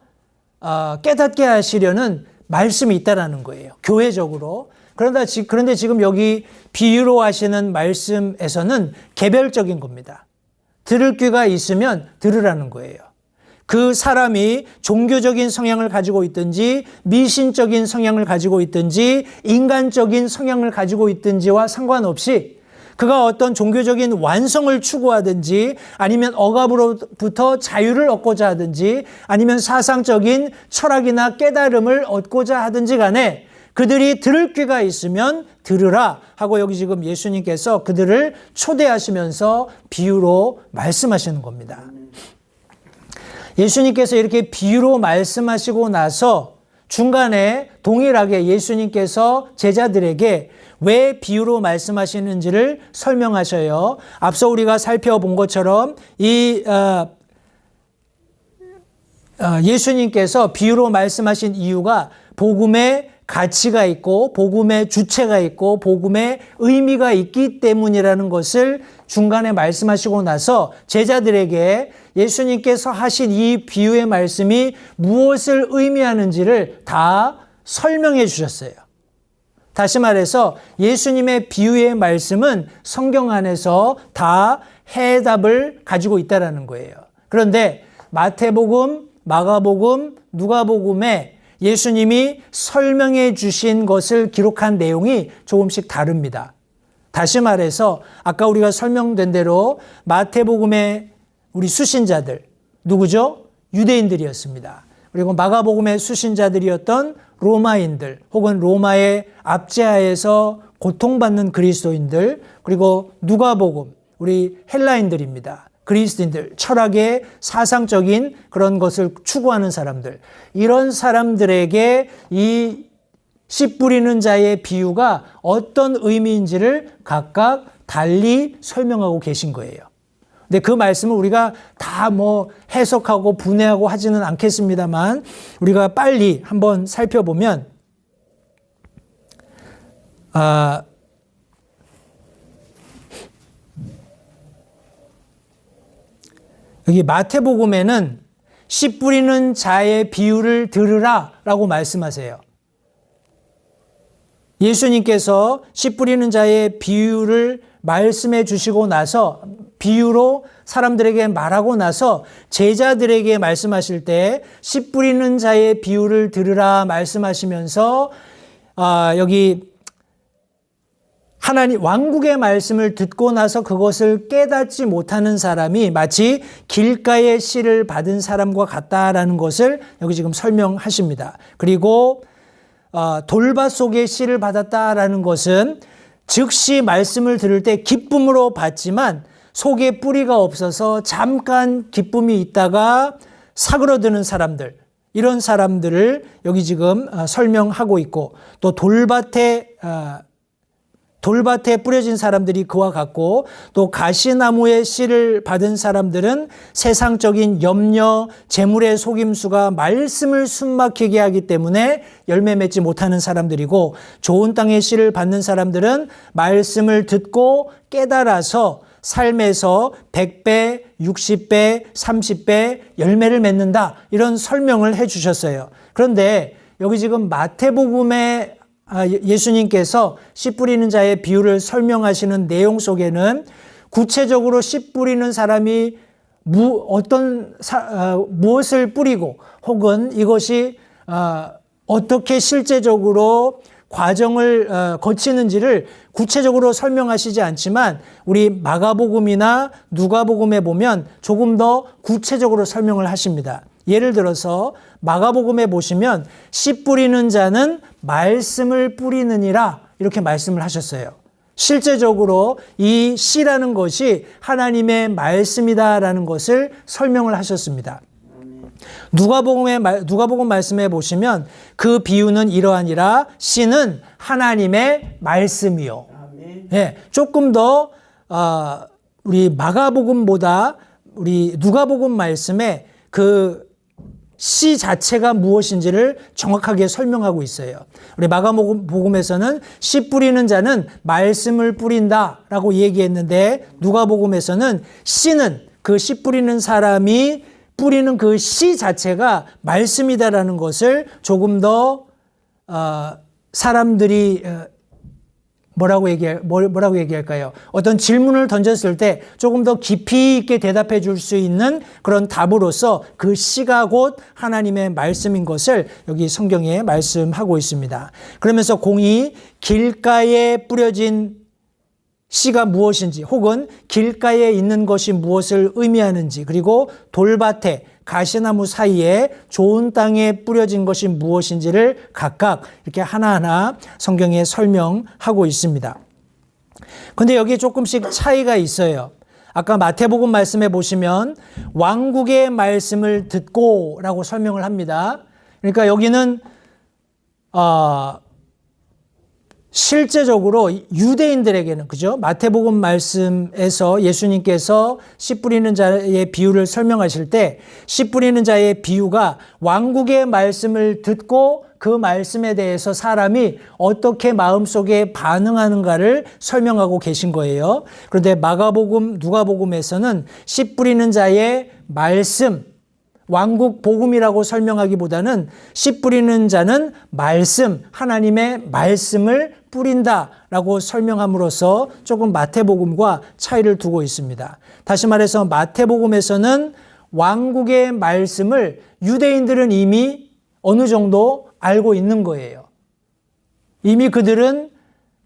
[SPEAKER 1] 깨닫게 하시려는 말씀이 있다라는 거예요. 교회적으로. 그런데 지금 여기 비유로 하시는 말씀에서는 개별적인 겁니다. 들을 귀가 있으면 들으라는 거예요. 그 사람이 종교적인 성향을 가지고 있든지 미신적인 성향을 가지고 있든지 인간적인 성향을 가지고 있든지와 상관없이 그가 어떤 종교적인 완성을 추구하든지 아니면 억압으로부터 자유를 얻고자 하든지 아니면 사상적인 철학이나 깨달음을 얻고자 하든지 간에 그들이 들을 귀가 있으면 들으라 하고 여기 지금 예수님께서 그들을 초대하시면서 비유로 말씀하시는 겁니다. 예수님께서 이렇게 비유로 말씀하시고 나서 중간에 동일하게 예수님께서 제자들에게 왜 비유로 말씀하시는지를 설명하셔요. 앞서 우리가 살펴본 것처럼 예수님께서 비유로 말씀하신 이유가 복음의 가치가 있고 복음의 주체가 있고 복음의 의미가 있기 때문이라는 것을 중간에 말씀하시고 나서 제자들에게 예수님께서 하신 이 비유의 말씀이 무엇을 의미하는지를 다 설명해 주셨어요. 다시 말해서 예수님의 비유의 말씀은 성경 안에서 다 해답을 가지고 있다는 거예요. 그런데 마태복음, 마가복음, 누가복음에 예수님이 설명해 주신 것을 기록한 내용이 조금씩 다릅니다. 다시 말해서 아까 우리가 설명된 대로 마태복음의 우리 수신자들 누구죠? 유대인들이었습니다. 그리고 마가복음의 수신자들이었던 로마인들 혹은 로마의 압제하에서 고통받는 그리스도인들 그리고 누가복음 우리 헬라인들입니다. 그리스도인들, 철학의 사상적인 그런 것을 추구하는 사람들 이런 사람들에게 이 씨 뿌리는 자의 비유가 어떤 의미인지를 각각 달리 설명하고 계신 거예요. 근데 그 말씀을 우리가 다 해석하고 분해하고 하지는 않겠습니다만 우리가 빨리 한번 살펴보면 여기 마태복음에는 씨 뿌리는 자의 비유를 들으라 라고 말씀하세요. 예수님께서 씨 뿌리는 자의 비유를 말씀해 주시고 나서 비유로 사람들에게 말하고 나서 제자들에게 말씀하실 때 씨 뿌리는 자의 비유를 들으라 말씀하시면서 여기 하나님 왕국의 말씀을 듣고 나서 그것을 깨닫지 못하는 사람이 마치 길가의 씨를 받은 사람과 같다라는 것을 여기 지금 설명하십니다. 그리고 돌밭 속에 씨를 받았다라는 것은 즉시 말씀을 들을 때 기쁨으로 받지만 속에 뿌리가 없어서 잠깐 기쁨이 있다가 사그러드는 사람들 이런 사람들을 여기 지금 설명하고 있고 또 돌밭에 뿌려진 사람들이 그와 같고 또 가시나무의 씨를 받은 사람들은 세상적인 염려, 재물의 속임수가 말씀을 숨막히게 하기 때문에 열매 맺지 못하는 사람들이고 좋은 땅의 씨를 받는 사람들은 말씀을 듣고 깨달아서 삶에서 100배, 60배, 30배 열매를 맺는다 이런 설명을 해 주셨어요. 그런데 여기 지금 마태복음에 예수님께서 씨 뿌리는 자의 비유를 설명하시는 내용 속에는 구체적으로 씨 뿌리는 사람이 무엇을 뿌리고 혹은 이것이 어떻게 실제적으로 과정을 거치는지를 구체적으로 설명하시지 않지만 우리 마가복음이나 누가복음에 보면 조금 더 구체적으로 설명을 하십니다. 예를 들어서 마가복음에 보시면 씨 뿌리는 자는 말씀을 뿌리느니라 이렇게 말씀을 하셨어요. 실제적으로 이 씨라는 것이 하나님의 말씀이다라는 것을 설명을 하셨습니다. 누가복음 말씀에 보시면 그 비유는 이러하니라 씨는 하나님의 말씀이요. 예, 조금 더 우리 마가복음보다 우리 누가복음 말씀에 그 씨 자체가 무엇인지를 정확하게 설명하고 있어요. 우리 마가복음에서는 씨 뿌리는 자는 말씀을 뿌린다라고 얘기했는데 누가복음에서는 씨는 그 씨 뿌리는 사람이 뿌리는 그 씨 자체가 말씀이다라는 것을 조금 더 사람들이 뭐라고 얘기할까요? 어떤 질문을 던졌을 때 조금 더 깊이 있게 대답해 줄 수 있는 그런 답으로서 그 씨가 곧 하나님의 말씀인 것을 여기 성경에 말씀하고 있습니다. 그러면서 공이 길가에 뿌려진 씨가 무엇인지 혹은 길가에 있는 것이 무엇을 의미하는지 그리고 돌밭에 가시나무 사이에 좋은 땅에 뿌려진 것이 무엇인지를 각각 이렇게 하나하나 성경에 설명하고 있습니다. 그런데 여기에 조금씩 차이가 있어요. 아까 마태복음 말씀에 보시면 왕국의 말씀을 듣고 라고 설명을 합니다. 그러니까 여기는 실제적으로 유대인들에게는 그죠? 마태복음 말씀에서 예수님께서 씨 뿌리는 자의 비유를 설명하실 때 씨 뿌리는 자의 비유가 왕국의 말씀을 듣고 그 말씀에 대해서 사람이 어떻게 마음속에 반응하는가를 설명하고 계신 거예요. 그런데 마가복음, 누가복음에서는 씨 뿌리는 자의 말씀, 왕국 복음이라고 설명하기보다는 씨 뿌리는 자는 말씀, 하나님의 말씀을 뿌린다라고 설명함으로써 조금 마태복음과 차이를 두고 있습니다. 다시 말해서 마태복음에서는 왕국의 말씀을 유대인들은 이미 어느 정도 알고 있는 거예요. 이미 그들은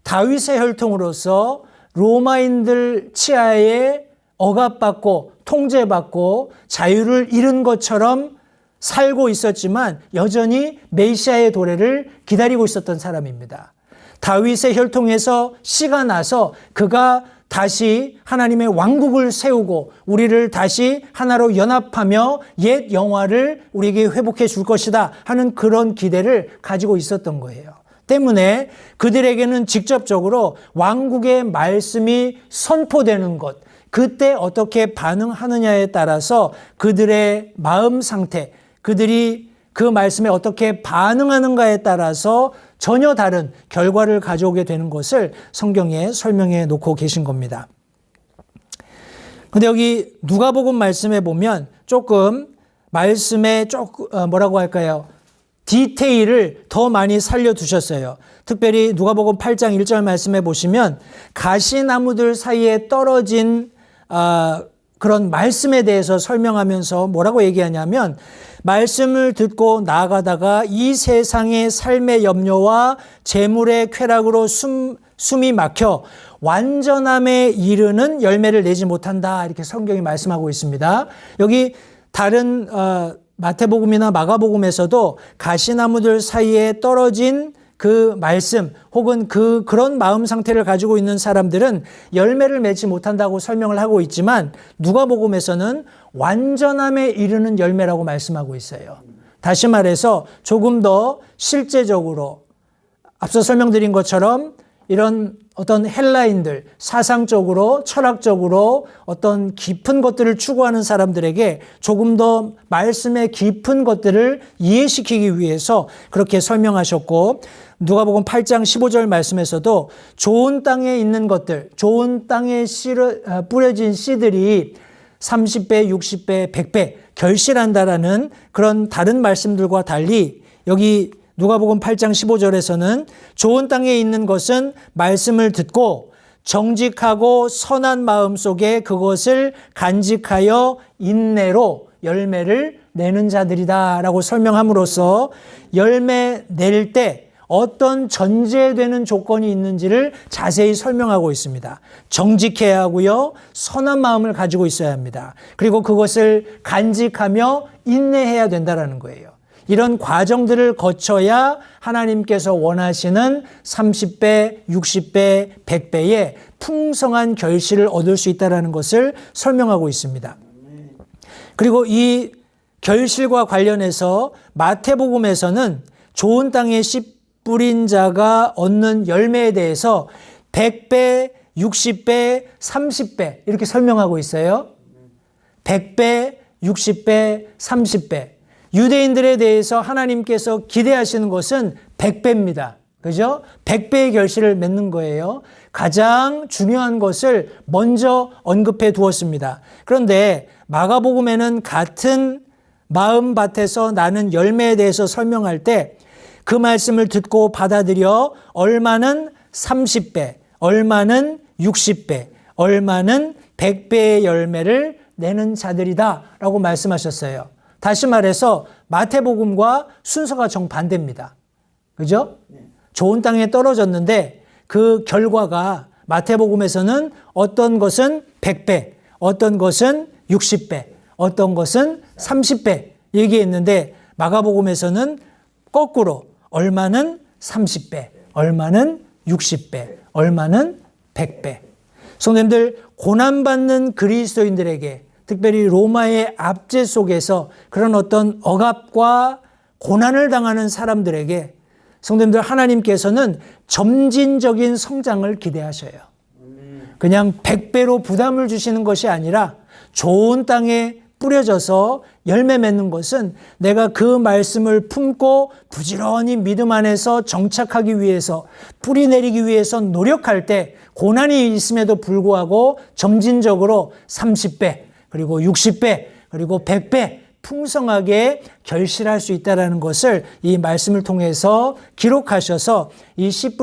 [SPEAKER 1] 다윗의 혈통으로서 로마인들 치하에 억압받고 통제받고 자유를 잃은 것처럼 살고 있었지만 여전히 메시아의 도래를 기다리고 있었던 사람입니다. 다윗의 혈통에서 씨가 나서 그가 다시 하나님의 왕국을 세우고 우리를 다시 하나로 연합하며 옛 영화를 우리에게 회복해 줄 것이다 하는 그런 기대를 가지고 있었던 거예요. 때문에 그들에게는 직접적으로 왕국의 말씀이 선포되는 것, 그때 어떻게 반응하느냐에 따라서 그들의 마음 상태, 그들이 그 말씀에 어떻게 반응하는가에 따라서 전혀 다른 결과를 가져오게 되는 것을 성경에 설명해 놓고 계신 겁니다. 근데 여기 누가복음 말씀에 보면 조금 말씀에 뭐라고 할까요? 디테일을 더 많이 살려두셨어요. 특별히 누가복음 8장 1절 말씀에 보시면 가시나무들 사이에 떨어진 그런 말씀에 대해서 설명하면서 뭐라고 얘기하냐면 말씀을 듣고 나아가다가 이 세상의 삶의 염려와 재물의 쾌락으로 숨이 막혀 완전함에 이르는 열매를 내지 못한다. 이렇게 성경이 말씀하고 있습니다. 여기 다른 마태복음이나 마가복음에서도 가시나무들 사이에 떨어진 그 말씀 혹은 그런 마음 상태를 가지고 있는 사람들은 열매를 맺지 못한다고 설명을 하고 있지만 누가복음에서는 완전함에 이르는 열매라고 말씀하고 있어요. 다시 말해서 조금 더 실제적으로 앞서 설명드린 것처럼 이런 어떤 헬라인들, 사상적으로, 철학적으로 어떤 깊은 것들을 추구하는 사람들에게 조금 더 말씀의 깊은 것들을 이해시키기 위해서 그렇게 설명하셨고, 누가복음 8장 15절 말씀에서도 좋은 땅에 있는 것들, 좋은 땅에 뿌려진 씨들이 30배, 60배, 100배 결실한다라는 그런 다른 말씀들과 달리 여기 누가복음 8장 15절에서는 좋은 땅에 있는 것은 말씀을 듣고 정직하고 선한 마음 속에 그것을 간직하여 인내로 열매를 내는 자들이다라고 설명함으로써 열매 낼 때 어떤 전제되는 조건이 있는지를 자세히 설명하고 있습니다. 정직해야 하고요. 선한 마음을 가지고 있어야 합니다. 그리고 그것을 간직하며 인내해야 된다는 거예요. 이런 과정들을 거쳐야 하나님께서 원하시는 30배, 60배, 100배의 풍성한 결실을 얻을 수 있다는 것을 설명하고 있습니다. 그리고 이 결실과 관련해서 마태복음에서는 좋은 땅에 씨 뿌린 자가 얻는 열매에 대해서 100배, 60배, 30배 이렇게 설명하고 있어요. 100배, 60배, 30배. 유대인들에 대해서 하나님께서 기대하시는 것은 100배입니다. 그죠? 100배의 결실을 맺는 거예요. 가장 중요한 것을 먼저 언급해 두었습니다. 그런데 마가복음에는 같은 마음밭에서 나는 열매에 대해서 설명할 때 그 말씀을 듣고 받아들여 얼마는 30배, 얼마는 60배, 얼마는 100배의 열매를 내는 자들이다 라고 말씀하셨어요. 다시 말해서 마태복음과 순서가 정반대입니다. 그죠? 좋은 땅에 떨어졌는데 그 결과가 마태복음에서는 어떤 것은 100배, 어떤 것은 60배, 어떤 것은 30배 얘기했는데 마가복음에서는 거꾸로 얼마는 30배, 얼마는 60배, 얼마는 100배. 성도님들, 고난받는 그리스도인들에게 특별히 로마의 압제 속에서 그런 어떤 억압과 고난을 당하는 사람들에게 성도님들, 하나님께서는 점진적인 성장을 기대하셔요. 그냥 100배로 부담을 주시는 것이 아니라 좋은 땅에 뿌려져서 열매 맺는 것은 내가 그 말씀을 품고 부지런히 믿음 안에서 정착하기 위해서, 뿌리 내리기 위해서 노력할 때 고난이 있음에도 불구하고 점진적으로 30배, 그리고 60배, 그리고 100배 풍성하게 결실할 수 있다는 것을 이 말씀을 통해서 기록하셔서 이 씨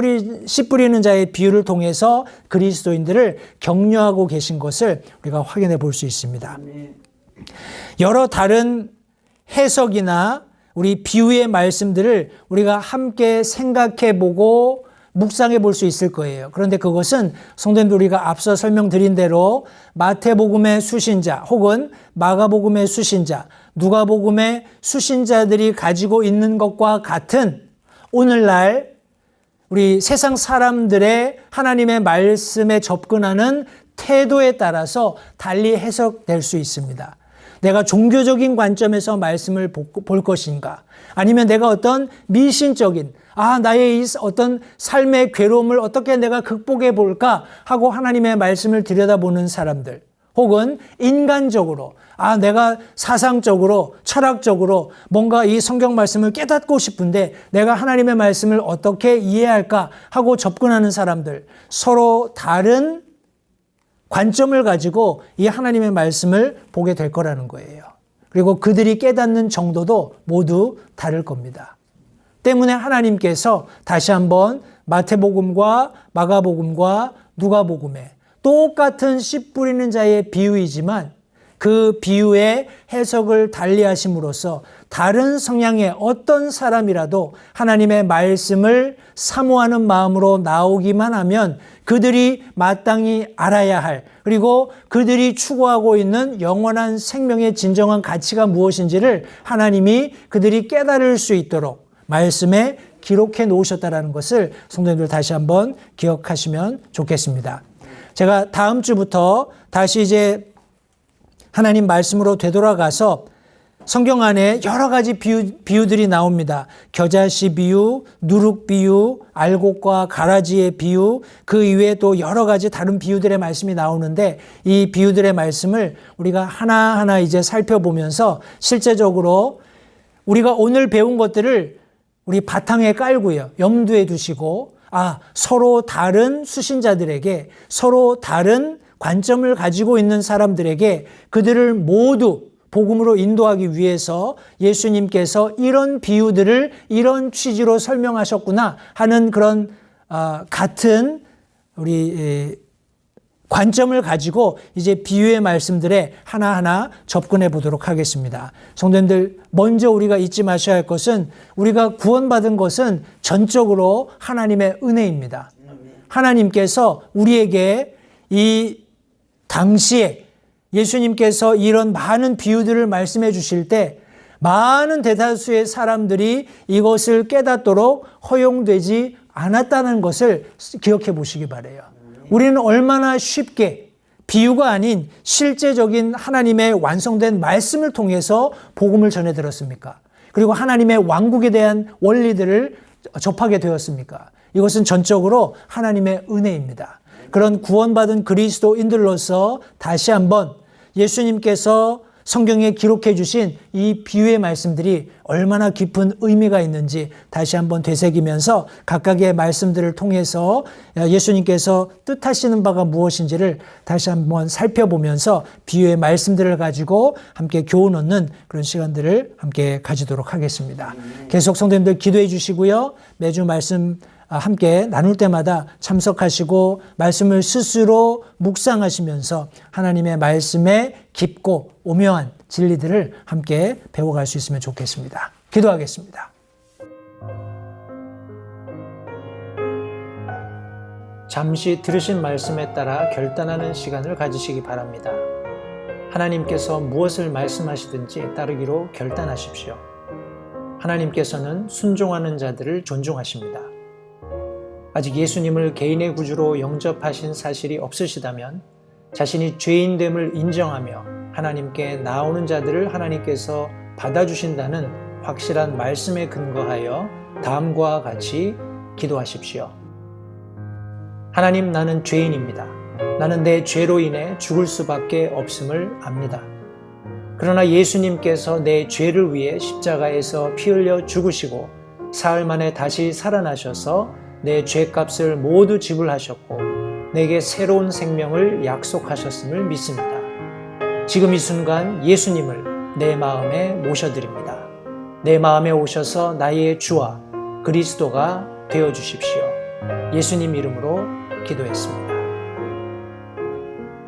[SPEAKER 1] 뿌리는 자의 비유를 통해서 그리스도인들을 격려하고 계신 것을 우리가 확인해 볼 수 있습니다. 여러 다른 해석이나 우리 비유의 말씀들을 우리가 함께 생각해 보고 묵상해 볼 수 있을 거예요. 그런데 그것은 성도님들, 우리가 앞서 설명드린 대로 마태복음의 수신자 혹은 마가복음의 수신자, 누가복음의 수신자들이 가지고 있는 것과 같은 오늘날 우리 세상 사람들의 하나님의 말씀에 접근하는 태도에 따라서 달리 해석될 수 있습니다. 내가 종교적인 관점에서 말씀을 볼 것인가? 아니면 내가 어떤 미신적인, 나의 이 어떤 삶의 괴로움을 어떻게 내가 극복해 볼까? 하고 하나님의 말씀을 들여다보는 사람들. 혹은 인간적으로, 내가 사상적으로, 철학적으로 뭔가 이 성경 말씀을 깨닫고 싶은데 내가 하나님의 말씀을 어떻게 이해할까? 하고 접근하는 사람들. 서로 다른 관점을 가지고 이 하나님의 말씀을 보게 될 거라는 거예요. 그리고 그들이 깨닫는 정도도 모두 다를 겁니다. 때문에 하나님께서 다시 한번 마태복음과 마가복음과 누가복음에 똑같은 씨 뿌리는 자의 비유이지만 그 비유의 해석을 달리하심으로써 다른 성향의 어떤 사람이라도 하나님의 말씀을 사모하는 마음으로 나오기만 하면 그들이 마땅히 알아야 할, 그리고 그들이 추구하고 있는 영원한 생명의 진정한 가치가 무엇인지를 하나님이 그들이 깨달을 수 있도록 말씀에 기록해 놓으셨다는 것을 성도님들 다시 한번 기억하시면 좋겠습니다. 제가 다음 주부터 다시 이제 하나님 말씀으로 되돌아가서 성경 안에 여러 가지 비유들이 나옵니다. 겨자씨 비유, 누룩 비유, 알곡과 가라지의 비유, 그 이외에 또 여러 가지 다른 비유들의 말씀이 나오는데 이 비유들의 말씀을 우리가 하나하나 이제 살펴보면서 실제적으로 우리가 오늘 배운 것들을 우리 바탕에 깔고요. 염두에 두시고 서로 다른 수신자들에게, 서로 다른 관점을 가지고 있는 사람들에게 그들을 모두 복음으로 인도하기 위해서 예수님께서 이런 비유들을 이런 취지로 설명하셨구나 하는 그런 같은 우리 관점을 가지고 이제 비유의 말씀들에 하나하나 접근해 보도록 하겠습니다. 성도님들, 먼저 우리가 잊지 마셔야 할 것은 우리가 구원받은 것은 전적으로 하나님의 은혜입니다. 하나님께서 우리에게 이 당시에 예수님께서 이런 많은 비유들을 말씀해 주실 때 많은 대다수의 사람들이 이것을 깨닫도록 허용되지 않았다는 것을 기억해 보시기 바라요. 우리는 얼마나 쉽게 비유가 아닌 실제적인 하나님의 완성된 말씀을 통해서 복음을 전해 들었습니까? 그리고 하나님의 왕국에 대한 원리들을 접하게 되었습니까? 이것은 전적으로 하나님의 은혜입니다. 그런 구원받은 그리스도인들로서 다시 한번 예수님께서 성경에 기록해 주신 이 비유의 말씀들이 얼마나 깊은 의미가 있는지 다시 한번 되새기면서 각각의 말씀들을 통해서 예수님께서 뜻하시는 바가 무엇인지를 다시 한번 살펴보면서 비유의 말씀들을 가지고 함께 교훈 얻는 그런 시간들을 함께 가지도록 하겠습니다. 계속 성도님들 기도해 주시고요. 매주 말씀 함께 나눌 때마다 참석하시고 말씀을 스스로 묵상하시면서 하나님의 말씀의 깊고 오묘한 진리들을 함께 배워갈 수 있으면 좋겠습니다. 기도하겠습니다. 잠시 들으신 말씀에 따라 결단하는 시간을 가지시기 바랍니다. 하나님께서 무엇을 말씀하시든지 따르기로 결단하십시오. 하나님께서는 순종하는 자들을 존중하십니다. 아직 예수님을 개인의 구주로 영접하신 사실이 없으시다면 자신이 죄인됨을 인정하며 하나님께 나오는 자들을 하나님께서 받아주신다는 확실한 말씀에 근거하여 다음과 같이 기도하십시오. 하나님, 나는 죄인입니다. 나는 내 죄로 인해 죽을 수밖에 없음을 압니다. 그러나 예수님께서 내 죄를 위해 십자가에서 피 흘려 죽으시고 사흘 만에 다시 살아나셔서 내 죄값을 모두 지불하셨고 내게 새로운 생명을 약속하셨음을 믿습니다. 지금 이 순간 예수님을 내 마음에 모셔드립니다. 내 마음에 오셔서 나의 주와 그리스도가 되어주십시오. 예수님 이름으로 기도했습니다.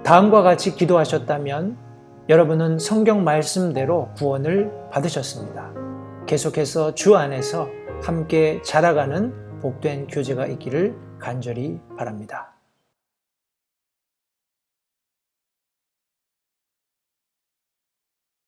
[SPEAKER 1] 다음과 같이 기도하셨다면 여러분은 성경 말씀대로 구원을 받으셨습니다. 계속해서 주 안에서 함께 자라가는 복된 교제가 있기를 간절히 바랍니다.